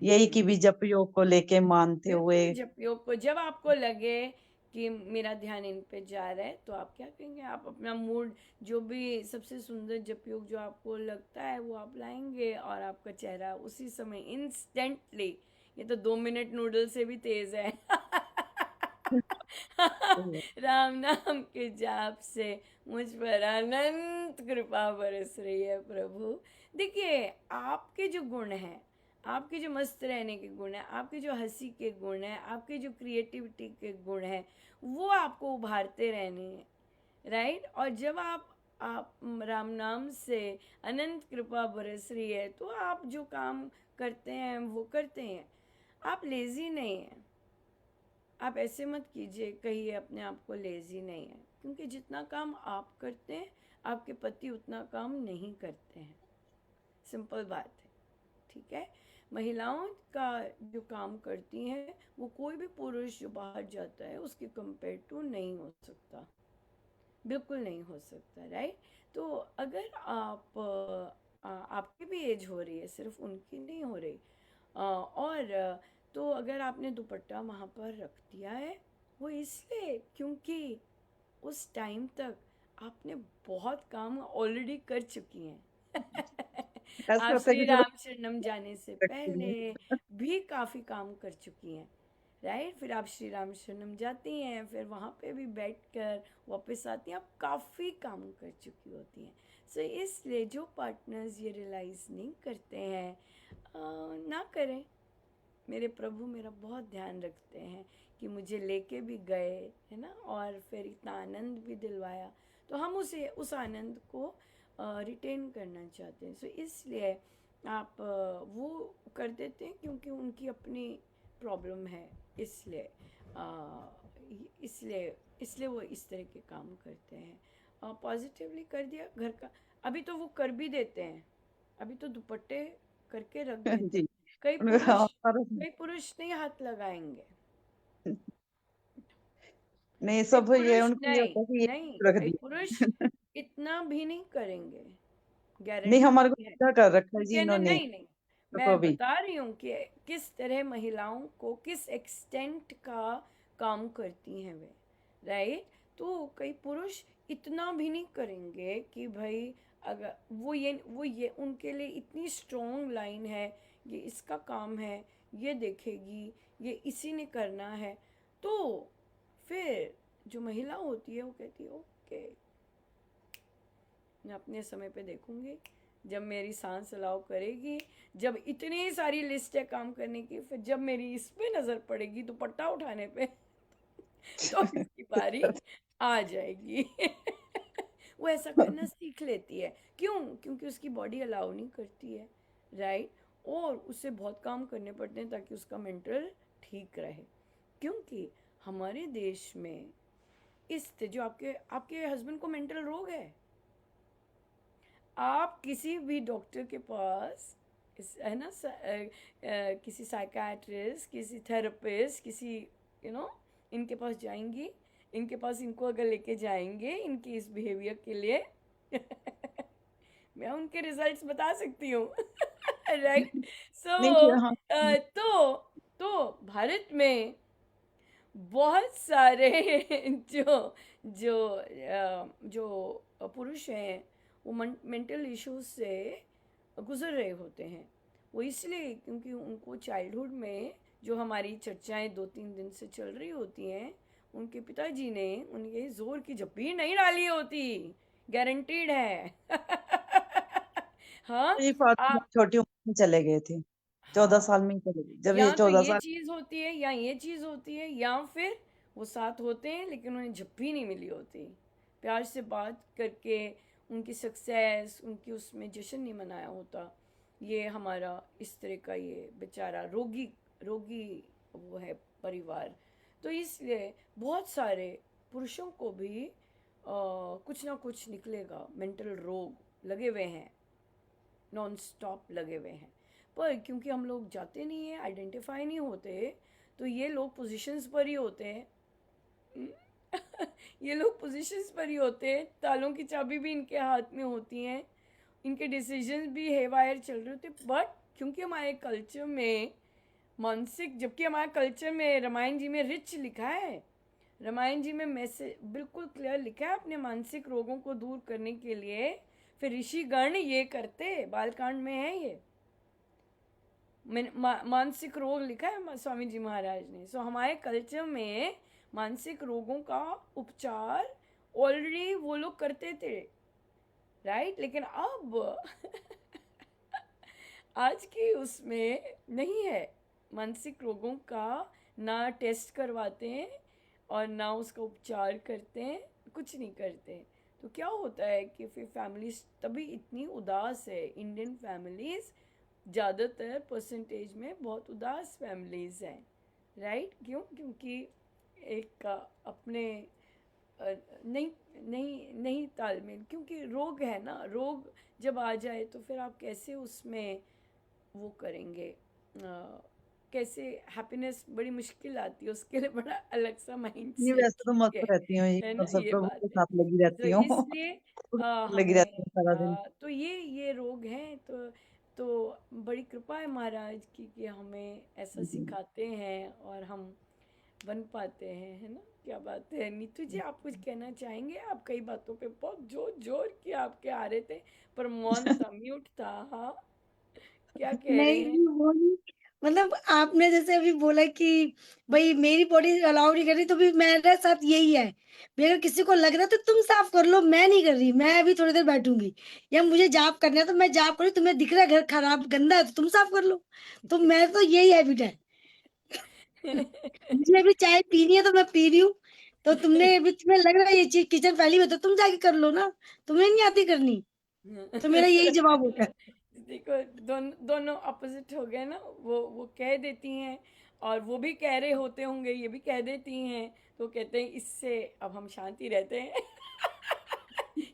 यही कि हम्म. भी जप योग को लेके मानते हुए। बिल्कुल. जब योग को, जब आपको लगे कि मेरा ध्यान इन पे जा रहा है, तो आप क्या करेंगे, आप अपना मूड, जो भी सबसे सुंदर जप योग जो आपको लगता है वो आप लाएंगे, और आपका चेहरा उसी समय इंस्टेंटली, ये तो 2 मिनट नूडल से भी तेज है. राम नाम के जाप से मुझ पर अनंत कृपा बरस रही है प्रभु. देखिए, आपके जो गुण हैं, आपके जो मस्त रहने के गुण हैं, आपके जो हंसी के गुण हैं, आपके जो क्रिएटिविटी के गुण हैं, वो आपको उभारते रहने हैं. राइट. और जब आप राम नाम से अनंत कृपा बरस रही है, तो आप जो काम करते हैं वो करते हैं. आप लेजी नहीं हैं. आप ऐसे मत कीजिए, कहिए अपने आप को लेजी नहीं है, क्योंकि जितना काम आप करते हैं, आपके पति उतना काम नहीं करते हैं. सिंपल बात है. ठीक है. महिलाओं का जो काम करती हैं, वो कोई भी पुरुष जो बाहर जाता है उसके कंपेयर टू नहीं हो सकता. बिल्कुल नहीं हो सकता, राइट. तो अगर आपकी भी एज हो रही है, सिर्फ उनकी नहीं हो रही. और तो अगर आपने दुपट्टा वहाँ पर रख दिया है, वो इसलिए क्योंकि उस टाइम तक आपने बहुत काम ऑलरेडी कर चुकी हैं. ऐसा आप होता है श्री कि चलो राम शरणम जाने से रखती पहले हूँ। भी काफ़ी काम कर चुकी हैं. राइट. फिर आप श्री राम शरणम जाती हैं, फिर वहाँ पे भी बैठ कर वापस आती हैं, आप काफ़ी काम कर चुकी होती हैं. सो इसलिए जो पार्टनर्स ये रियलाइज़ नहीं करते हैं, ना करें. मेरे प्रभु मेरा बहुत ध्यान रखते हैं कि मुझे लेके भी गए, है ना, और फिर इतना आनंद भी दिलवाया, तो हम उस आनंद को रिटेन करना चाहते हैं. सो इसलिए आप वो कर देते हैं क्योंकि उनकी अपनी प्रॉब्लम है. इसलिए अ, इसलिए इसलिए वो इस तरह के काम करते हैं. पॉजिटिवली कर दिया घर का. अभी तो वो कर भी देते हैं. अभी तो दुपट्टे करके रख देते जी। हैं। कई उनका पुरुष और- कई पुरुष नहीं हाथ लगाएंगे। नहीं, कई सब ये पुरुष उनको ये नहीं होता है कि नहीं ये रख कई पुरुष दिया। इतना भी नहीं करेंगे, नहीं, हमारे को गारंटी है। सीधा कर रखा है जी ठीक है ना? इन्होंने, नहीं नहीं, को मैं भी। बता रही हूँ कि किस तरह महिलाओं को किस एक्सटेंट का काम करती हैं वे, राइट? तो कई पुरुष इतना भी नहीं करेंगे कि भाई, अगर वो ये उनके लिए इतनी स्ट्रॉन्ग लाइन है, ये इसका काम है, ये देखेगी, ये इसी ने करना है। तो फिर जो महिला होती है वो कहती है ओके, मैं अपने समय पे देखूंगी, जब मेरी सांस अलाउ करेगी, जब इतनी सारी लिस्ट है काम करने की, फिर जब मेरी इस पे नजर पड़ेगी दुपट्टा उठाने पे, तो इसकी बारी आ जाएगी। वो ऐसा करना सीख लेती है। क्यों? क्योंकि उसकी बॉडी अलाउ नहीं करती है, राइट? और उसे बहुत काम करने पड़ते हैं ताकि उसका मेंटल ठीक रहे। क्योंकि हमारे देश में जो आपके आपके हस्बैंड को मेंटल रोग है, आप किसी भी डॉक्टर के पास है ना, किसी साइकाट्रिस्ट, किसी थेरेपिस्ट, किसी इनके पास जाएंगी, इनके पास इनको अगर लेके जाएंगे इनकी इस बिहेवियर के लिए, मैं उनके रिजल्ट्स बता सकती हूँ। राइट? नहीं सो हाँ। तो भारत में बहुत सारे जो जो जो पुरुष हैं वो मेंटल इश्यूज से गुजर रहे होते हैं। वो इसलिए क्योंकि उनको चाइल्डहुड में, जो हमारी चर्चाएं 2-3 दिन से चल रही होती हैं, उनके पिताजी ने उनके जोर की झप्पी नहीं डाली होती, गारंटीड है। हाँ। ये फादर आप छोटी उम्र में चले गए थे, 14 साल हाँ, में ही चले गए, जब ये या तो 14 साल। चीज होती है या ये चीज होती है, या फिर वो साथ होते हैं लेकिन उन्हें झप्पी नहीं मिली होती, प्यार से बात करके उनकी सक्सेस, उनकी उसमें जश्न नहीं मनाया होता। ये हमारा इस तरह का ये बेचारा रोगी रोगी वो है परिवार। तो इसलिए बहुत सारे पुरुषों को भी कुछ ना कुछ निकलेगा, मेंटल रोग लगे हुए हैं, नॉन स्टॉप लगे हुए हैं। पर क्योंकि हम लोग जाते नहीं हैं, आइडेंटिफाई नहीं होते, तो ये लोग पोजीशंस पर ही होते हैं। ये लोग पोजीशंस पर ही होते हैं, तालों की चाबी भी इनके हाथ में होती हैं, इनके डिसीजंस भी हेवायर चल रहे होते। बट क्योंकि हमारे कल्चर में मानसिक, जबकि हमारे कल्चर में रामायण जी में रिच लिखा है, रामायण जी में मैसेज बिल्कुल क्लियर लिखा है अपने मानसिक रोगों को दूर करने के लिए। फिर ऋषिगण ये करते, बालकांड में है ये, मानसिक रोग लिखा है स्वामी जी महाराज ने। सो हमारे कल्चर में मानसिक रोगों का उपचार ऑलरेडी वो लोग करते थे, राइट? लेकिन अब आज के उसमें नहीं है, मानसिक रोगों का ना टेस्ट करवाते हैं और ना उसका उपचार करते हैं, कुछ नहीं करते। तो क्या होता है कि फिर फैमिलीज तभी इतनी उदास है, इंडियन फैमिलीज ज़्यादातर परसेंटेज में बहुत उदास फैमिलीज हैं, राइट? क्यों? क्योंकि एक अपने नहीं नहीं नहीं तालमेल, क्योंकि रोग है ना, रोग जब आ जाए तो फिर आप कैसे उसमें वो करेंगे, कैसे हैप्पीनेस बड़ी मुश्किल आती है, उसके लिए बड़ा अलग सा माइंड नहीं, सेट वैसे तो मस्त चाहिए, रहती हूँ, है ये ना? सब ये प्रभु बात के है। साथ लगी तो रहती हूँ। इसलिए लगी हमें रहती हूँ सारा दिन। तो ये रोग हैं। तो बड़ी कृपा है महाराज की कि हमें ऐसा सिखाते हैं और हम बन पाते हैं, है ना? क्या बात है नीतू जी, आप कुछ कहना चाहेंगे? आप कई बातों पे बहुत जोर जोर के आपके आ रहे थे, पर मौन था, म्यूट था। हाँ, क्या कह रहे नहीं हैं? नहीं, वो नहीं, मतलब आपने जैसे अभी बोला कि भाई मेरी बॉडी अलाउ नहीं कर रही, तो भी मेरे साथ यही है। भी अगर किसी को लग रहा है तो तुम साफ कर लो, मैं नहीं कर रही, मैं अभी थोड़ी देर बैठूंगी, या मुझे जाप करना है तो मैं जाप करूँ, तुम्हें दिख रहा है घर खराब गंदा है तो तुम साफ कर लो। तो मैं तो यही हैबिट है। मुझे अभी चाय पीनी है तो मैं पी रही हूँ, तो तुमने अभी तुम्हें लग रहा है ये चीज किचन फैली हुई है, तो तुम जाके कर लो ना, तुम्हें नहीं आती करनी। तो मेरा यही जवाब होता है। देखो, दोनों अपोजिट हो गए ना। वो कह देती हैं, और वो भी कह रहे होते होंगे, ये भी कह देती हैं, तो कहते हैं इससे अब हम शांति रहते हैं।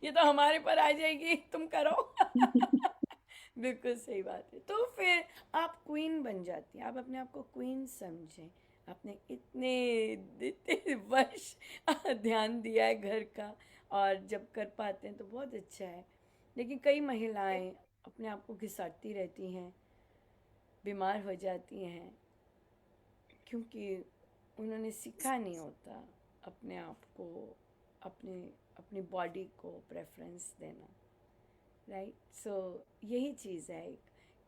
ये तो हमारे पर आ जाएगी, तुम करो। बिल्कुल सही बात है। तो फिर आप क्वीन बन जाती हैं, आप अपने आप को क्वीन समझें। आपने इतने इतने वर्ष ध्यान दिया है घर का, और जब कर पाते हैं तो बहुत अच्छा है। लेकिन कई महिलाएं अपने आप को घिसाटती रहती हैं, बीमार हो जाती हैं, क्योंकि उन्होंने सीखा नहीं होता अपने आप को, अपने अपनी बॉडी को प्रेफरेंस देना। राइट, सो यही चीज़ है एक,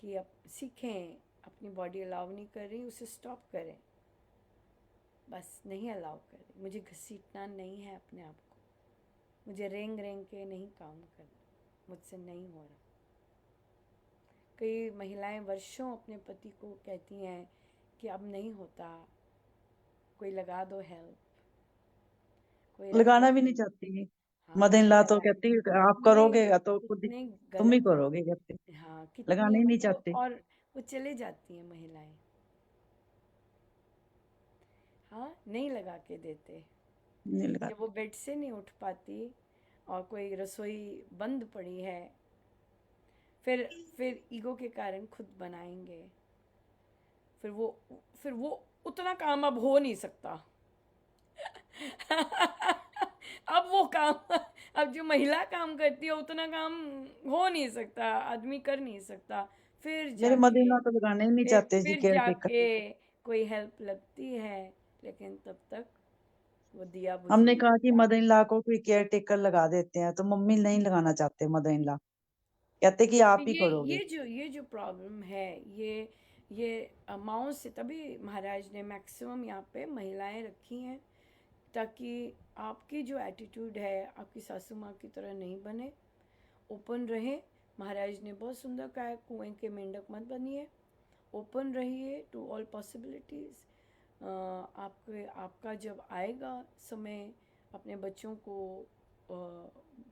कि आप सीखें। अपनी बॉडी अलाउ नहीं कर रही, उसे स्टॉप करें, बस नहीं अलाउ करें। मुझे घसीटना नहीं है अपने आप को, मुझे रेंग रेंग के नहीं काम करना, मुझसे नहीं हो रहा। कई महिलाएं वर्षों अपने पति को कहती हैं कि अब नहीं होता, कोई लगा दो हेल्प, कोई रख लो लगाना भी नहीं कोई। चाहती है। हाँ, मदर इन नहीं लॉ तो लगाएंगे। कहती है आप कितने करोगे तो खुद ही कितने तुम ही गलत है। करोगे, कहते हाँ, कितनी लगाने ही नहीं मतलब, चाहते। और वो चले जाती हैं महिलाएं। हाँ, नहीं लगा के देते। नहीं लगा। जब वो बेड से नहीं उठ पाती और कोई रसोई बंद पड़ी है, फिर फिर ईगो के कारण खुद बनाएंगे। फिर वो फिर वो उतना काम अब हो नहीं सकता। अब वो काम, अब जो महिला काम करती है उतना काम हो नहीं सकता, आदमी कर नहीं सकता। फिर मेरे मदर इन जाके लॉ तो लगाने ही नहीं फिर चाहते जी, फिर केयर टेकर। जाके कोई हेल्प लगती है, लेकिन तब तक वो दिया हमने बुझी कहा कि रात। मदर इन लॉ को कोई केयर टेकर लगा देते हैं, तो मम्मी नहीं लगाना चाहते। मदर इन लॉ कहते कि तो आप ही ये करोगे। ये जो ये जो प्रॉब्लम है, ये माओ से, तभी महाराज ने मैक्सिमम यहाँ पे महिलाएं रखी हैं, ताकि आपकी जो एटीट्यूड है आपकी सासू माँ की तरह नहीं बने, ओपन रहे। महाराज ने बहुत सुंदर कहा है, कुएं के मेंढक मत बनिए, ओपन रहिए टू ऑल पॉसिबिलिटीज़। आपके आपका जब आएगा समय अपने बच्चों को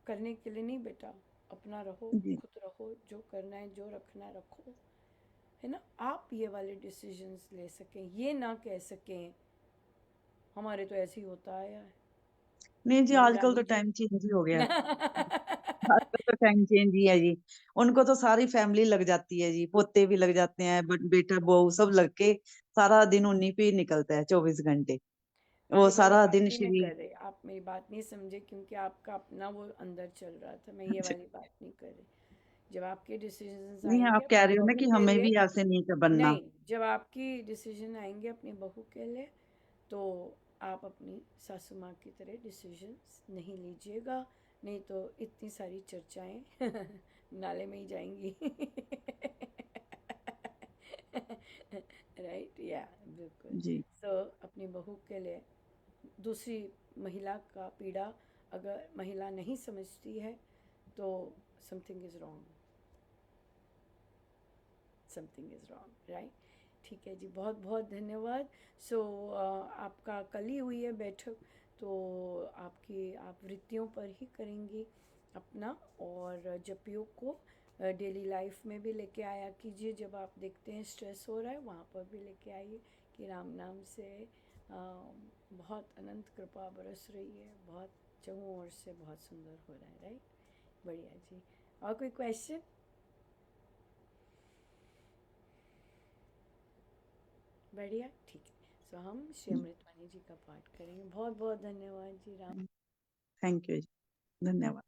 करने के लिए, नहीं बेटा, अपना रहो, जी। खुद रहो, जो करना है जो रखना है रखो, है ना। आप ये वाले डिसीजंस ले सकें, ये ना कह सकें हमारे तो ऐसे ही होता आया है, नहीं जी, मेरी आजकल तो रानी जी। टाइम चेंज ही हो गया। आजकल तो टाइम चेंज ही है जी। उनको तो सारी फैमिली लग जाती है जी, पोते भी लग जाते हैं, बेटा बहू सब लग के सारा दिन उन्हीं पे ही निकलता है, 24 घंटे। वो ये वाली सारा बात दिन ही नहीं श्री। कर रहे, आप मेरी बात नहीं समझे, क्योंकि आपका अपना वो अंदर चल रहा था। मैं ये वाली बात नहीं कर रही। जब आपके डिसीजंस नहीं, आएंगे आप कह अपनी रहे हो ना बहू कि के हमें लिए, भी ऐसे नहीं बनना। नहीं, जब आपकी डिसीजन आएंगे अपनी बहू के लिए, तो आप अपनी सासू माँ की तरह डिसीजंस नहीं लीजिएगा, नहीं तो इतनी सारी चर्चाएं नाले में ही जाएंगी। राइट, या बिल्कुल। जी। सो अपनी बहू के लिए दूसरी महिला का पीड़ा अगर महिला नहीं समझती है, तो something is wrong, something is wrong, right. ठीक है जी, बहुत बहुत धन्यवाद। सो आपका कल ही हुई है बैठक, तो आप वृत्तियों पर ही करेंगी अपना, और जपियों को डेली लाइफ में भी लेके आया कीजिए। जब आप देखते हैं स्ट्रेस हो रहा है, वहाँ पर भी लेके आइए कि राम नाम से बहुत अनंत कृपा बरस रही है, बहुत चहुँ ओर से बहुत सुंदर हो रहा है। राइट, बढ़िया जी। और कोई क्वेश्चन? बढ़िया, ठीक है। सो हम श्री अमृतवाणी जी का पाठ करेंगे। बहुत बहुत धन्यवाद जी। राम। थैंक यू जी, धन्यवाद।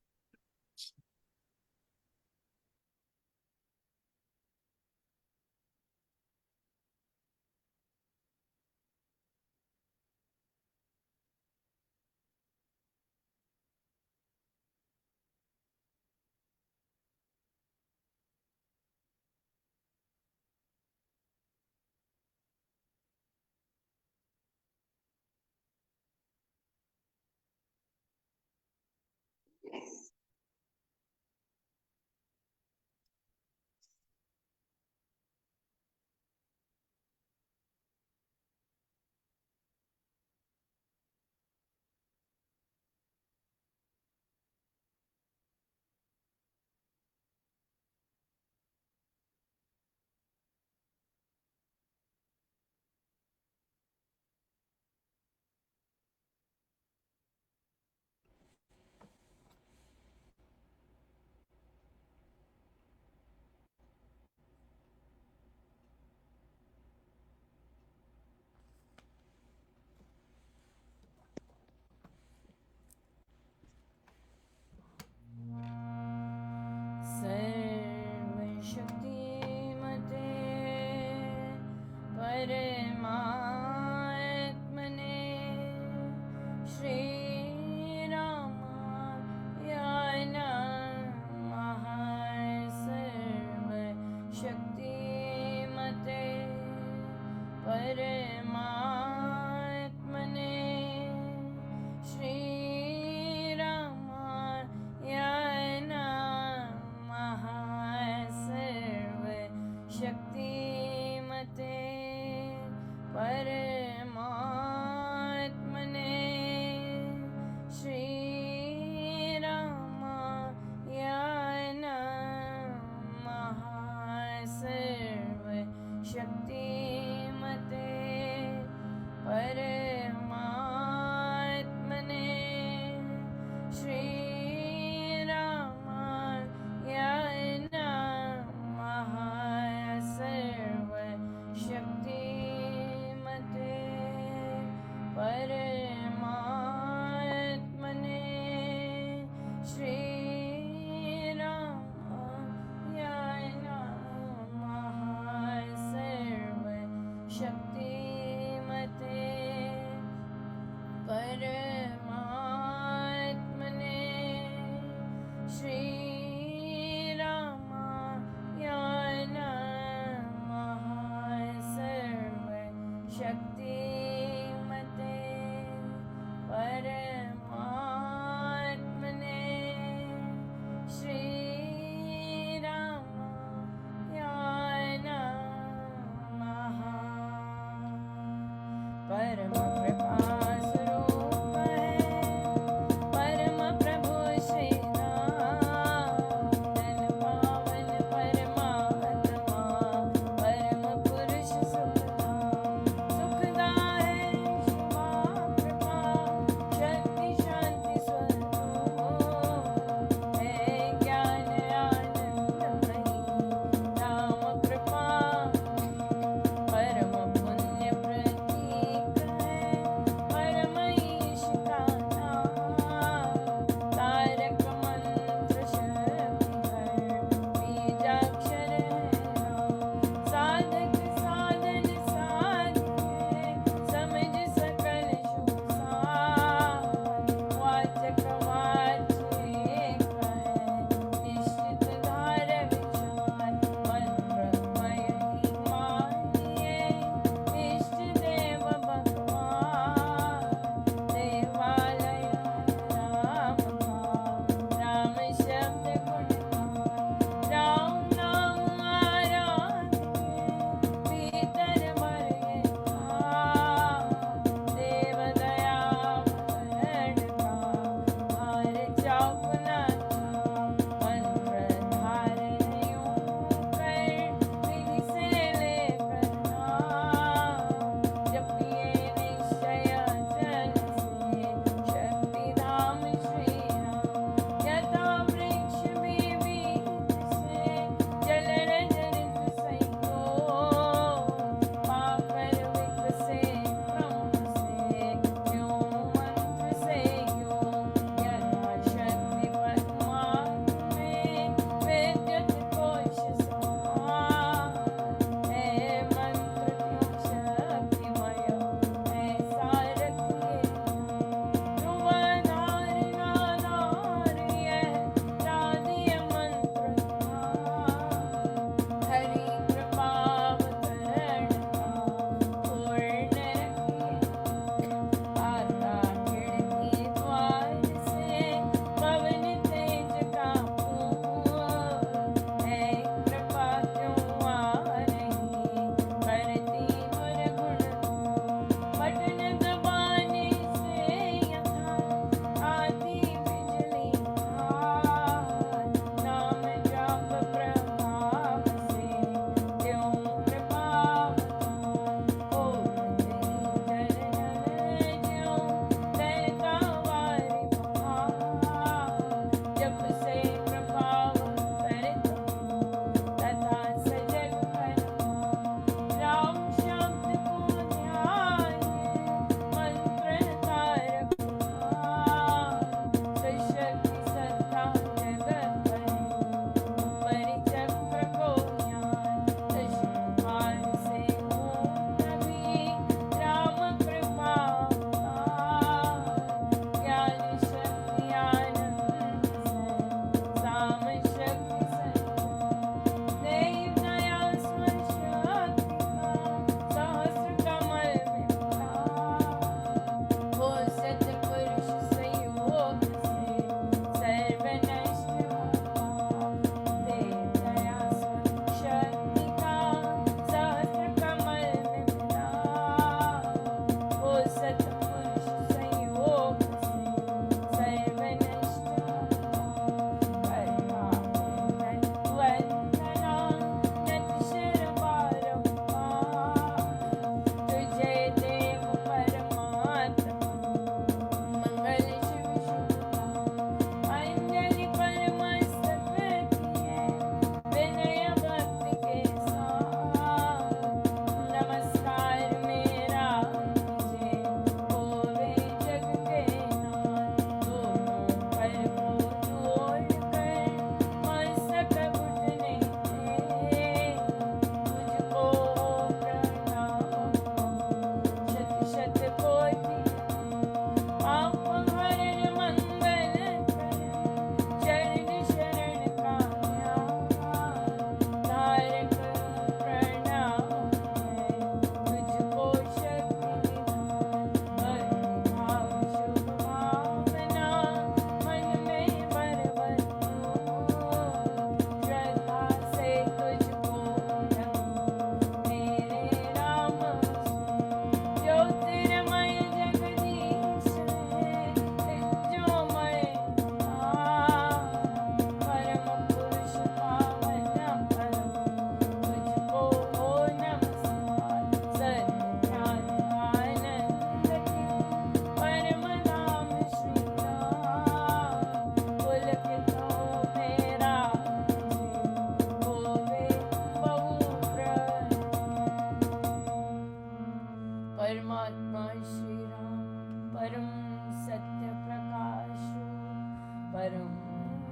परम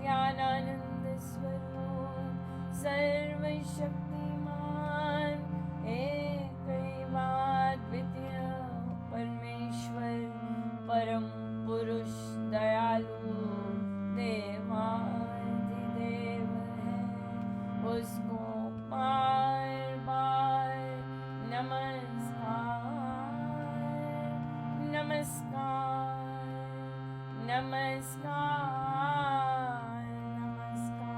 ज्ञानानंद स्वरूप सर्वशक्तिमान एकैवाद्वितीय परमेश्वर परम पुरुष दयालु देवाधिदेव है, उसको बार बार नमस्कार नमस्कार नमस्कार नमस्कार।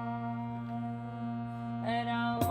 राम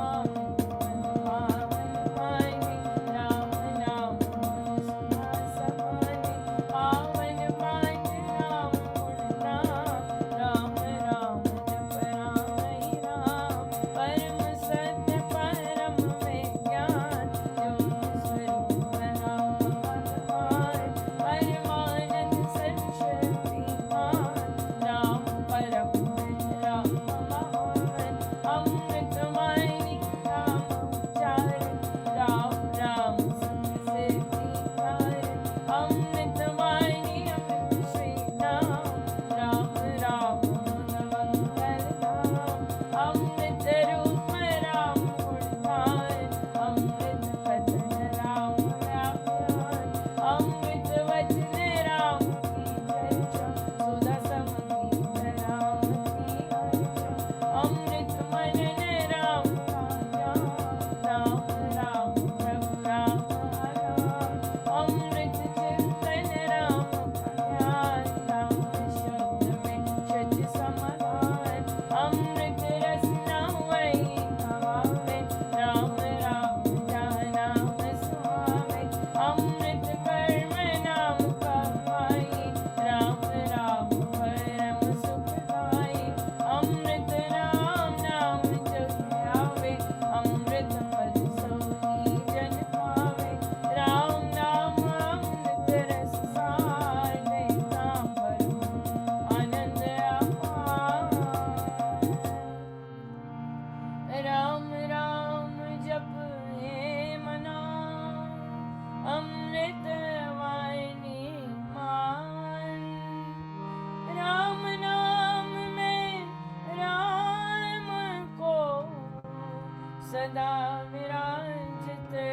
सदा विराजते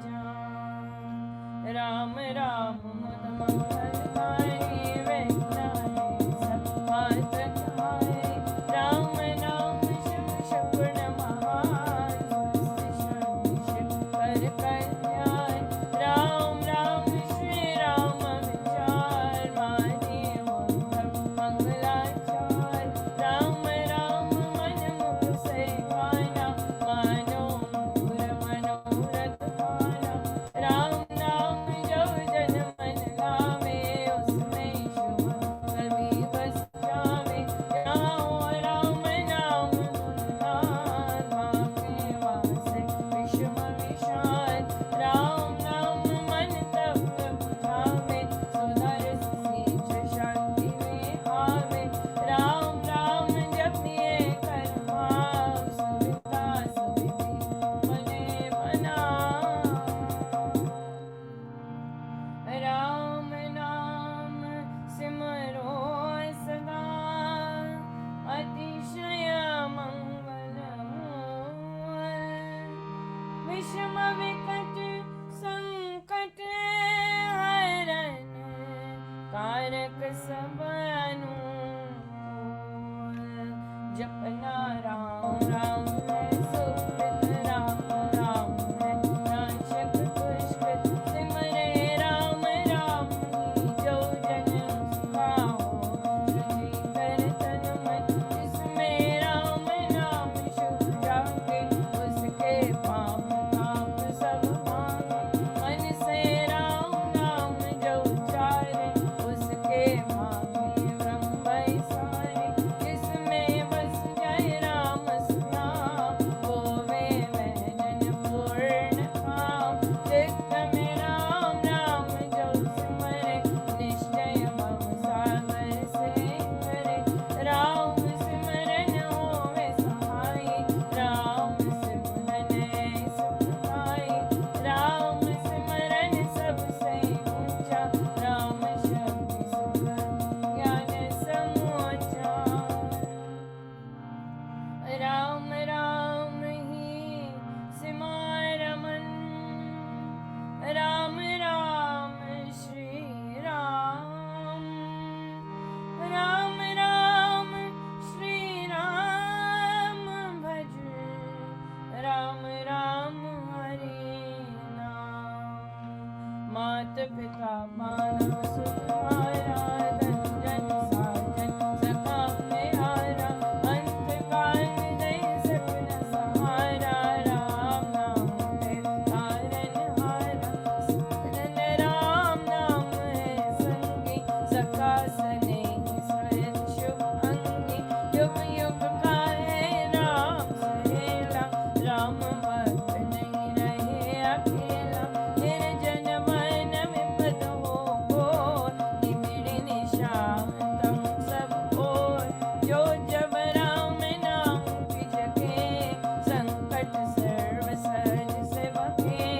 जान। राम राम मुद मंगलकारी वेदाई सब बात कहाई। राम नाम शिव शकुन महान शिव कर कल्याण। राम राम श्री राम विचार माने मंगलाचार। राम राम मन मुख से गाना मानो मुकुर मनोरथ गाना। राम नाम जो जन मन लावे उसमें शुभ कभी बस जावे। गाओ राम नाम गुणगान बाके वासे विषम विशाल। राम नाम मन तप्त बुझावे सुधर सींच शांति में आवे। राम राम जपिए कर भाव सुविधा सुविधि बने बना। राम नाम सिमरो सदा अतिशय मंगल मूल। विषम विकट संकट हरण कारक सब अनुकूल। जपना राम राम है सुकृत राम राम है नाशक दुष्कृत। सिमरे राम राम ही जो जन सुखाओ सृजि कर तन मन। जिसमें राम नाम शुभ जागे उसके पाप ताप सब भागे। मन से राम नाम जो उचारे उसके भागे ब्रह्म सारे। जिसमें बस जाए राम सास नहीं सुहृद शुभ अंगी युग युग का है राम सहेला राम भक्त नहीं रहे अकेला निर्जन वन में पद हो घोर निबिड़ निशांतम सब ओर जो जब राम नाम की जगे संकट सर्व सहज से बके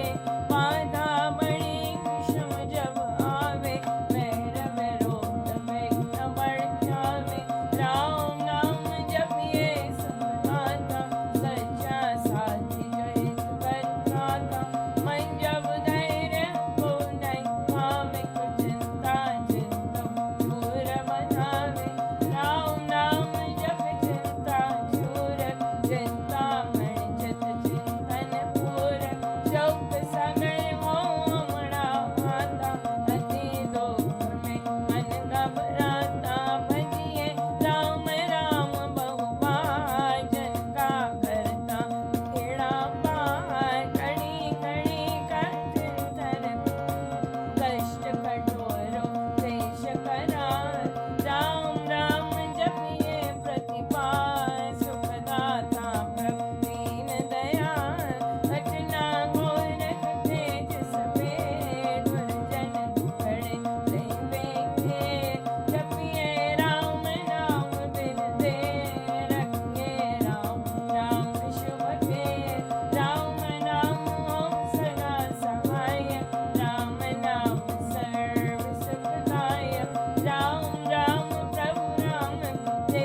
बाधा बड़ी विषम जब आवे भैरव रोग विघ्न बढ़ जावे राम नाम जपिए सब गाथा सच्चा साथी जो इस पर गाथा मन जब धैर्य हो नहीं पावे चिंता चिंतम दूर बनावे राम नाम जप चिंता चूर चिंता मण चित चिंतन पूर शोक सागर हो अमड़ा आता अति दुख में मन घबराता भजिए राम राम बहुबार जन का करता खेड़ा पार कड़ी कड़ी कर चिंतन कष्ट कठोरो देश करार राम राम जपिए प्रतिपाल सुखदाता प्रभु दीन दयाल घटना घोर तेज सफेद दुर्जन दुखड़े नहीं बेखे जपिए राम नाम बिन दे रखिए राम नाम शुभ के राम नाम हो सदा सहाय राम नाम सर्व सुखदायक राम राम प्रभु राम ते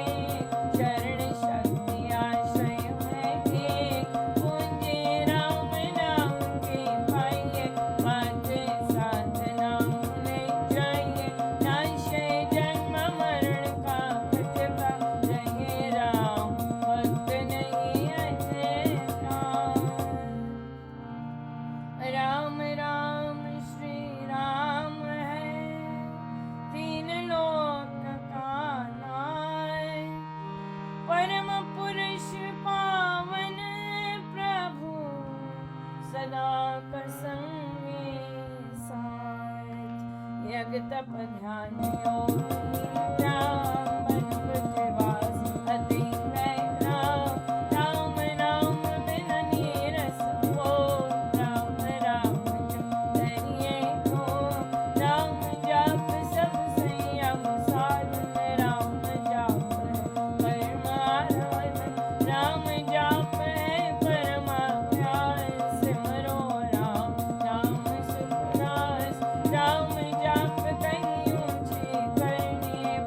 शरण शक्ति आश्रय है एक पूंजी राम नाम के पाइए बाजे साथ नाम नहीं जाइए नाशे जन्म मरण का खटका रहे राम भक्त नहीं अजय राम राम श्री राम है तीन लोक का नायक परम पुरुष पावन प्रभु सदा कसंगे साथ यज्ञ तप ध्यान योगी राम बन पृथ्वीवास अति राम राम नाम बिन नीरस हो राम राम जप धरिए को राम जप सब संयम साधन राम जाप है परम आराधन राम जाप है परम ध्यान सिमरो राम नाम सुखदास राम जाप कहीं ऊंची करनी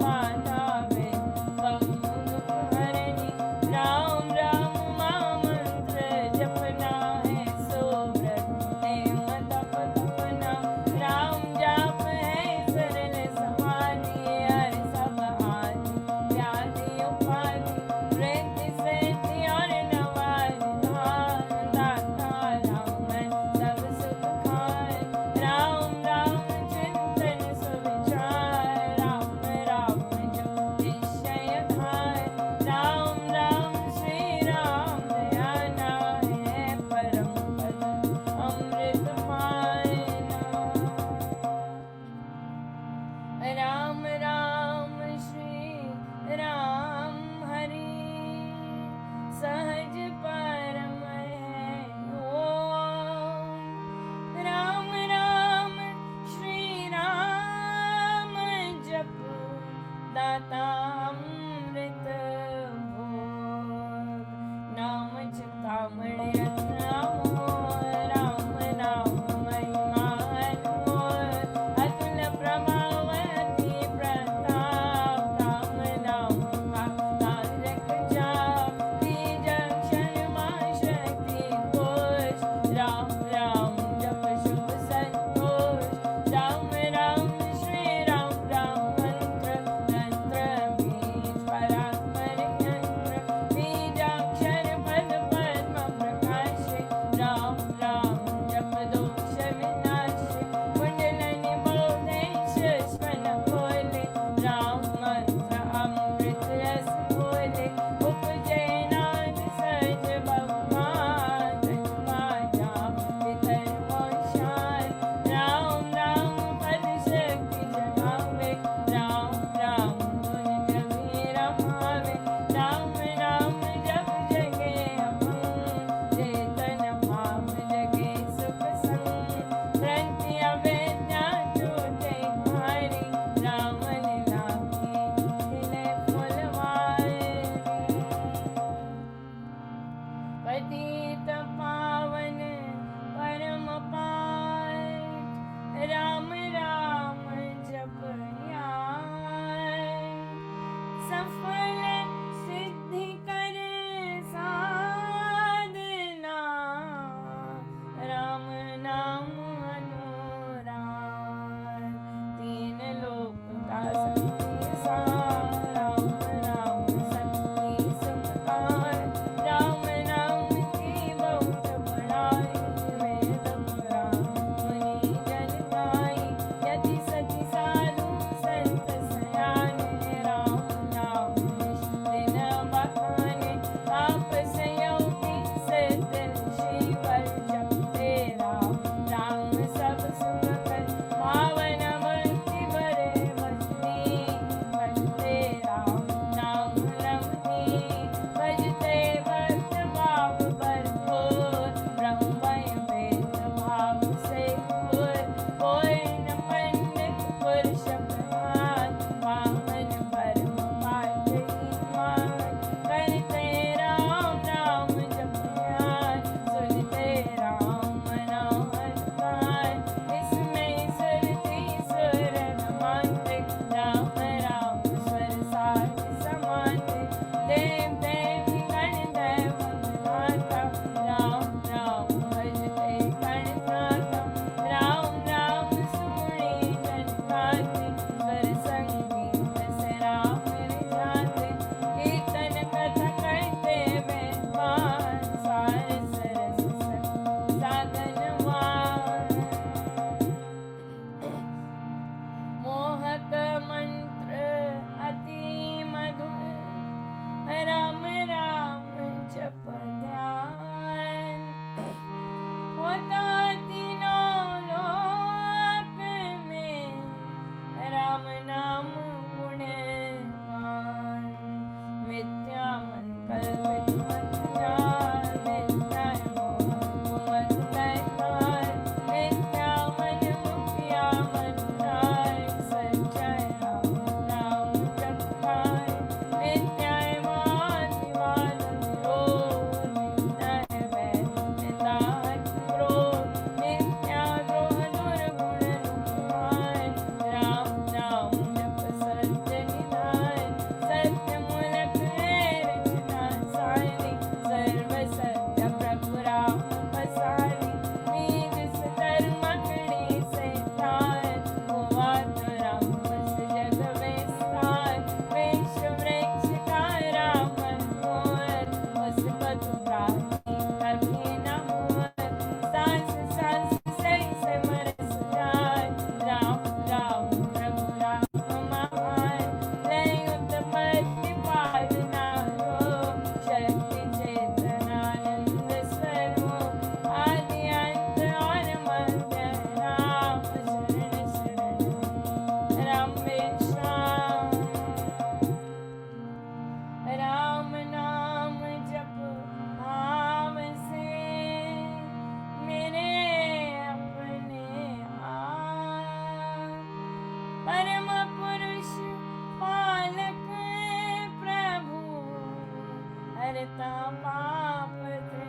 ना पाप थे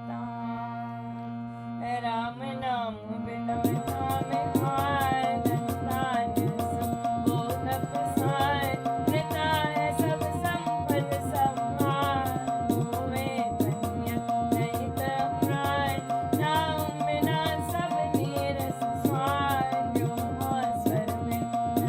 तार। राम नाम बिना नाम हाय धन वो न पसाय वृथा है सब संपद संभार होवे धन्य नहीं प्राण नाम बिना सब नीरस स्वार जो हो स्वर में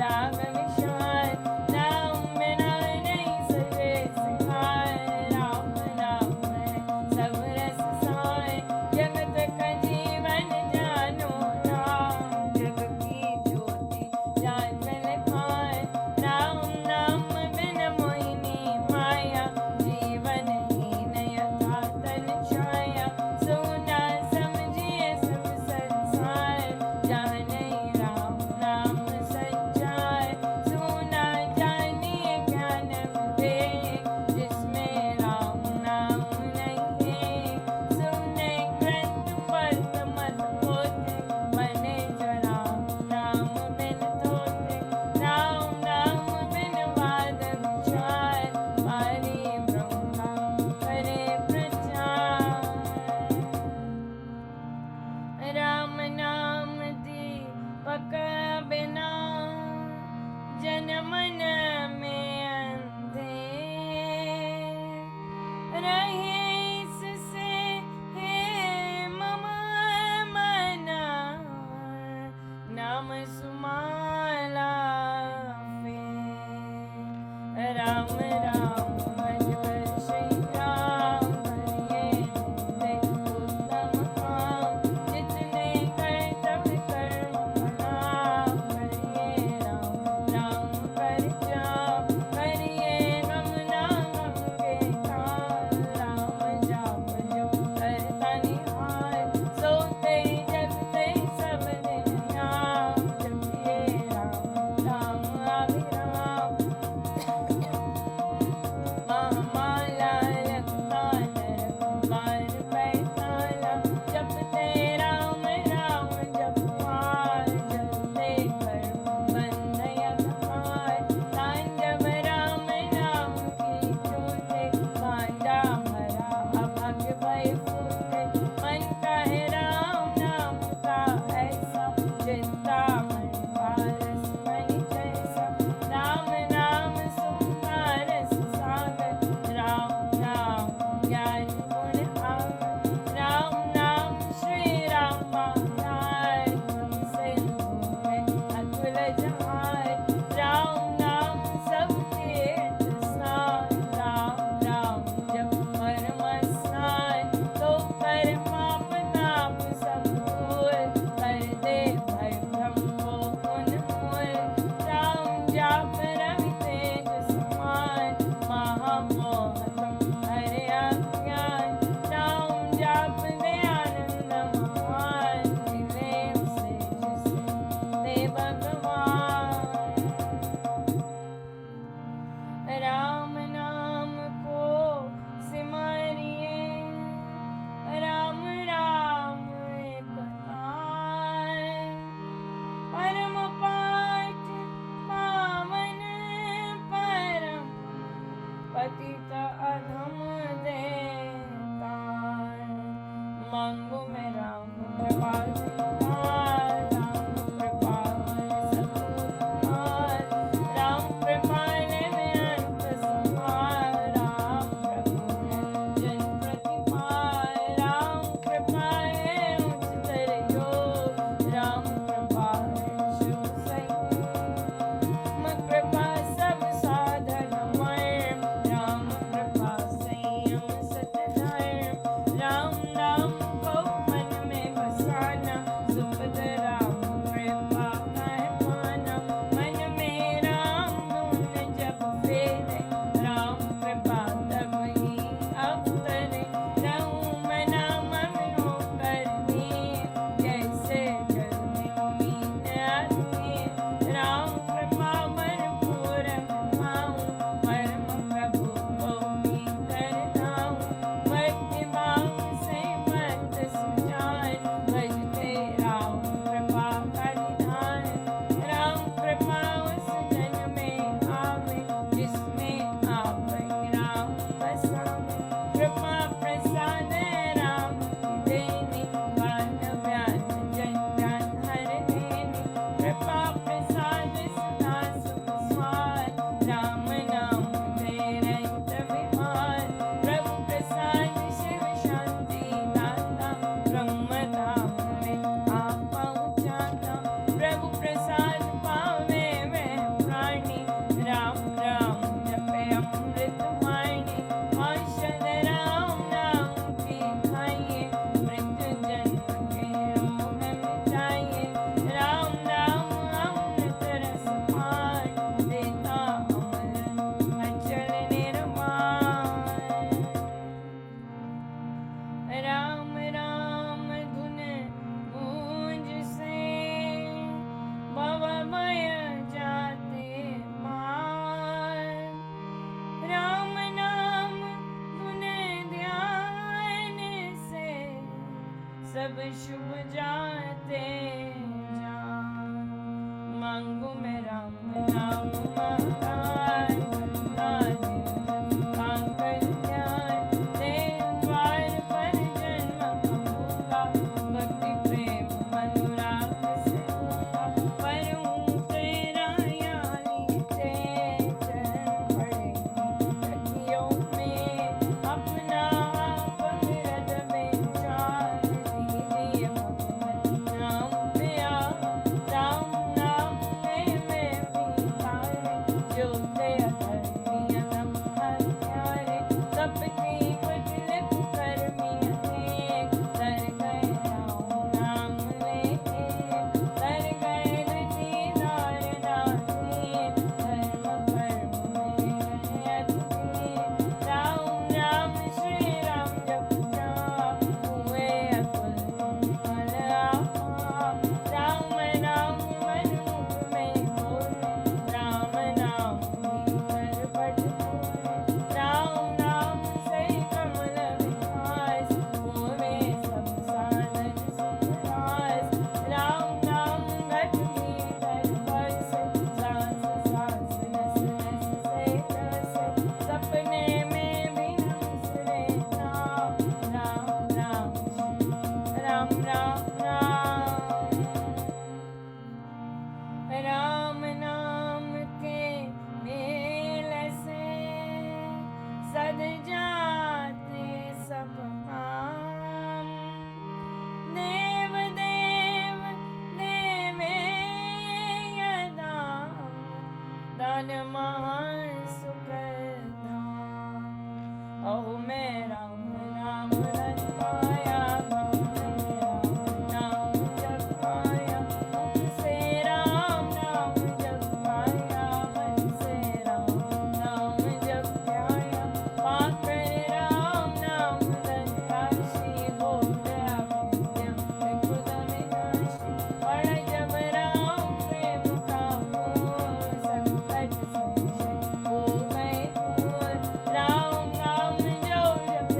राग विशाल नाम बिना नहीं सजे सिखाए राम नाम है सब रस साए जगत का जीवन जानो राम जग की ज्योति जान में पाए राम नाम बिन मोहिनी माया जीवन हीन यथा तन छाया सोना समझिए सब संसार जहाँ नहीं राम नाम सच्चाई सोना जानिए ज्ञान विवेक जिसमें राम नाम नहीं है सुने ग्रंथ पढ़ मत होते मने जो राम नाम बिन थोते राम नाम बिन वाद विचार पारी ब्रह्मा करे प्रचार राम नाम दीपक बिना जन मन में अंधेर रहे इससे हे मम मना नाम सुमाला फेर राम राम भज भज श्री राम हरिये नित्य उत्तम काम जितने कर्तव्य कर्म प्रणाम करिए राम राम कर जाप करिए गम ना गम के काल राम जाप जो करता निहाल सो तेरी जगते सब दिन नाम जपिए राम राम अभिराम सब शुभ जाते जान। मांगू मैं राम नाम महाराज, का कल्याण देव द्वार पर जन्म होगा। भक्ति प्रेम अनुराग से होगा, वरुण तेरा याली ते चरण पड़ेंगे सखियों में अपना आप हृदय में चार दीजिए भगवत नाम प्या। राम नाम में मैं भिखारी, जो दया धर्मी अधम हत्यारे। सबकी कुचलित कर्मी अनेक, तर गए राम नाम लेके, तर गए रचीदार दासी। धर्म कर्म में गए अति, राम राम श्री राम जप जाप, हुए अकुल फल आपा। राम नाम मन मुख में बोले, राम नाम भीतर पट खोले। राम नाम से कमल विकास, होवे सब साधन सुखदास। राम नाम घट भीतर बसे, सांस सांस नस नस से रसे। सपने में भी न बिसरे नाम, राम राम राम राम राम। राम नाम के मेल से सद जाते सब काम। देव देव देवे यदाम, दान महान सुखदाम। अहो मैं राम नाम रन पाया, राम नाम जप पाया। मुख से राम नाम जप पाया, मन से राम नाम जप पाया। पाकर राम नाम धन राशि, हो गया पुण्यम त्रिपुर विनाशी। पढ़ जब राम प्रेम का फूल, संकट संशय हो गए दूर। राम नाम जो जप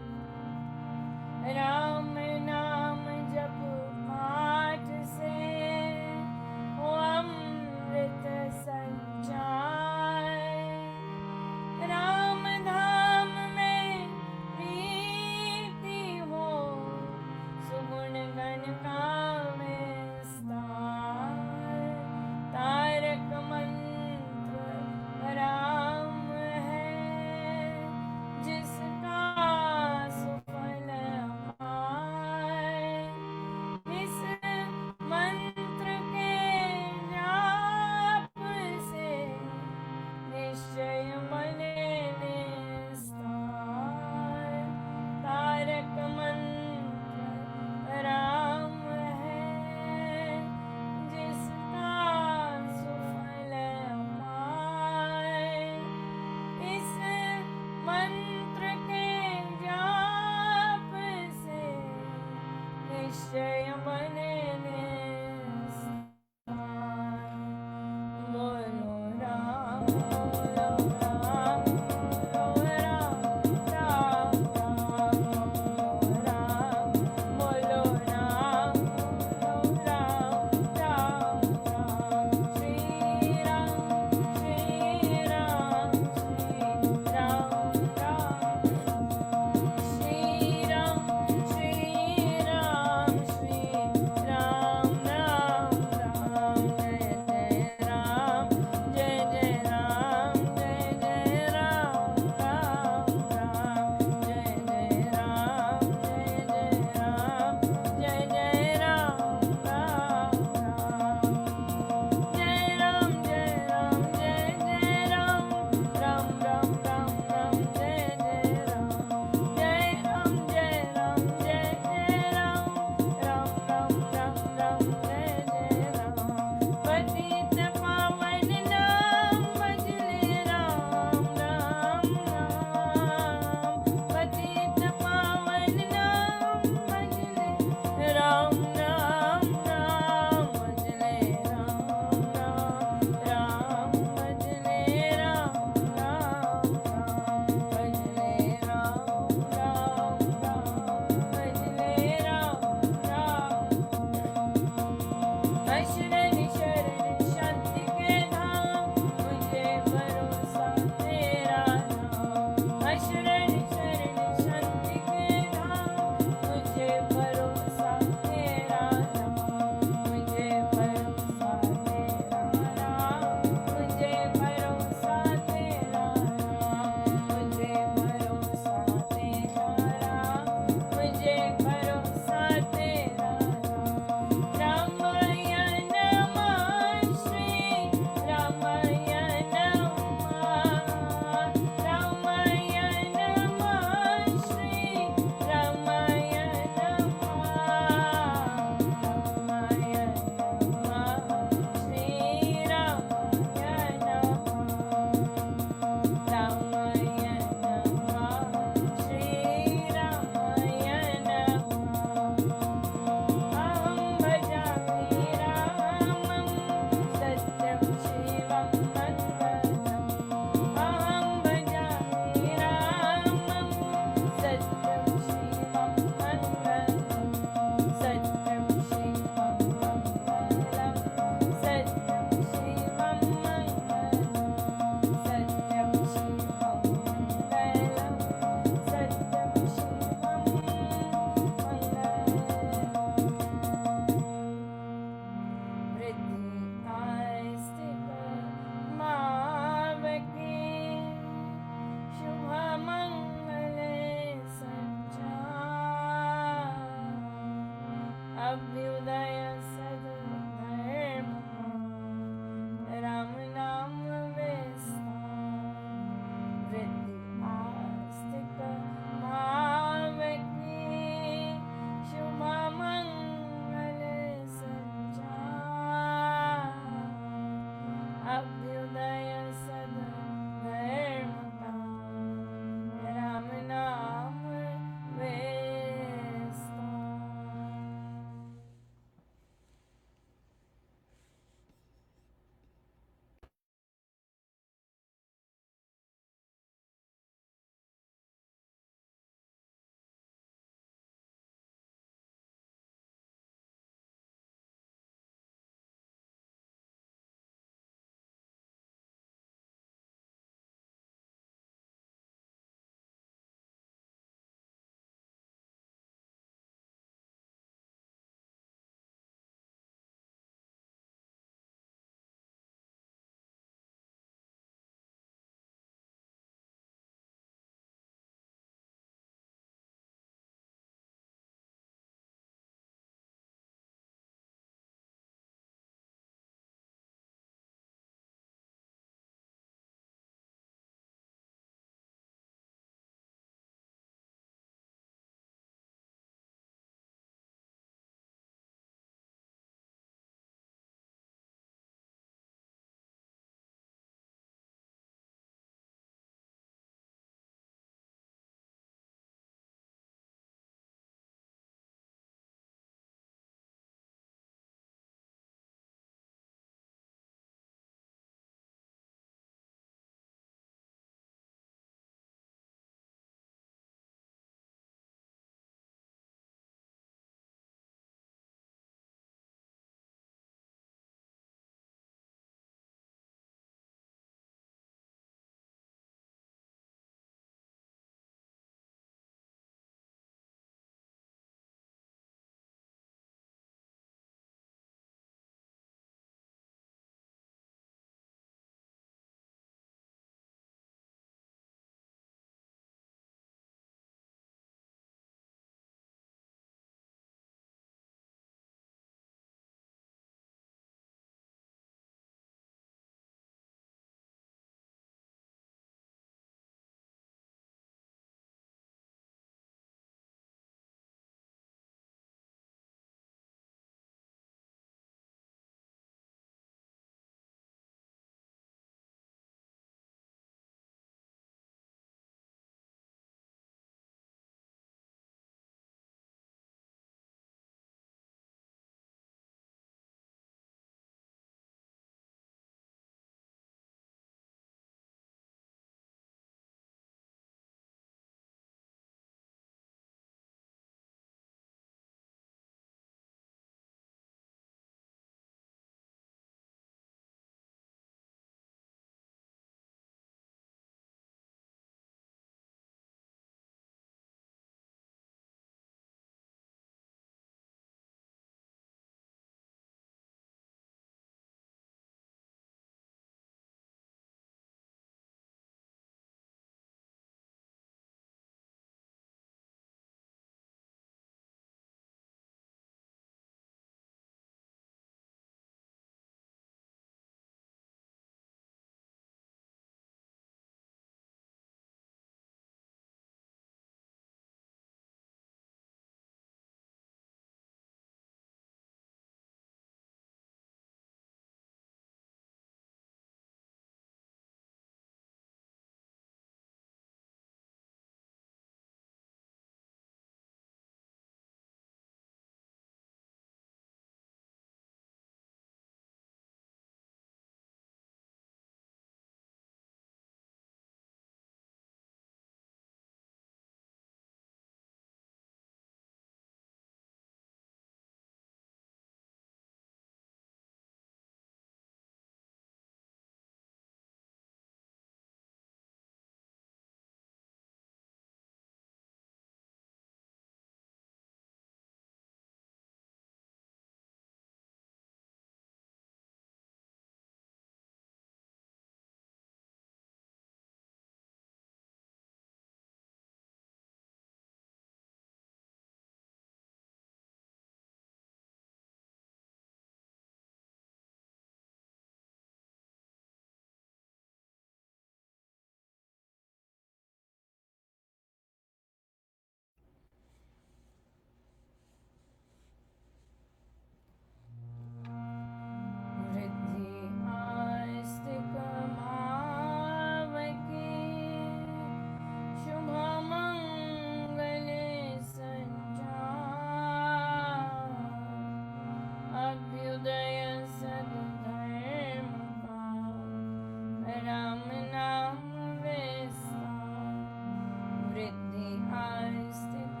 आस्तिक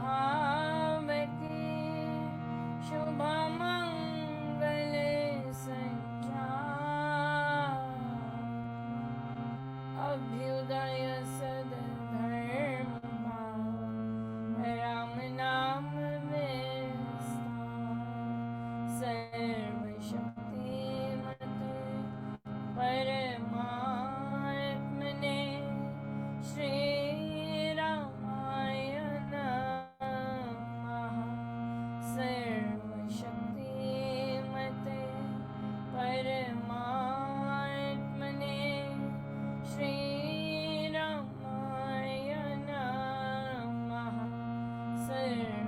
भाव की शुभ मंगल संख्या अभ्युदय सदधर्म भाव राम नाम विस्तार सर्वशक्तिमते परमात्मने श्री रामाय नमः सर्वशक्तिमते परमात्मने श्री रामाय नमः सर्व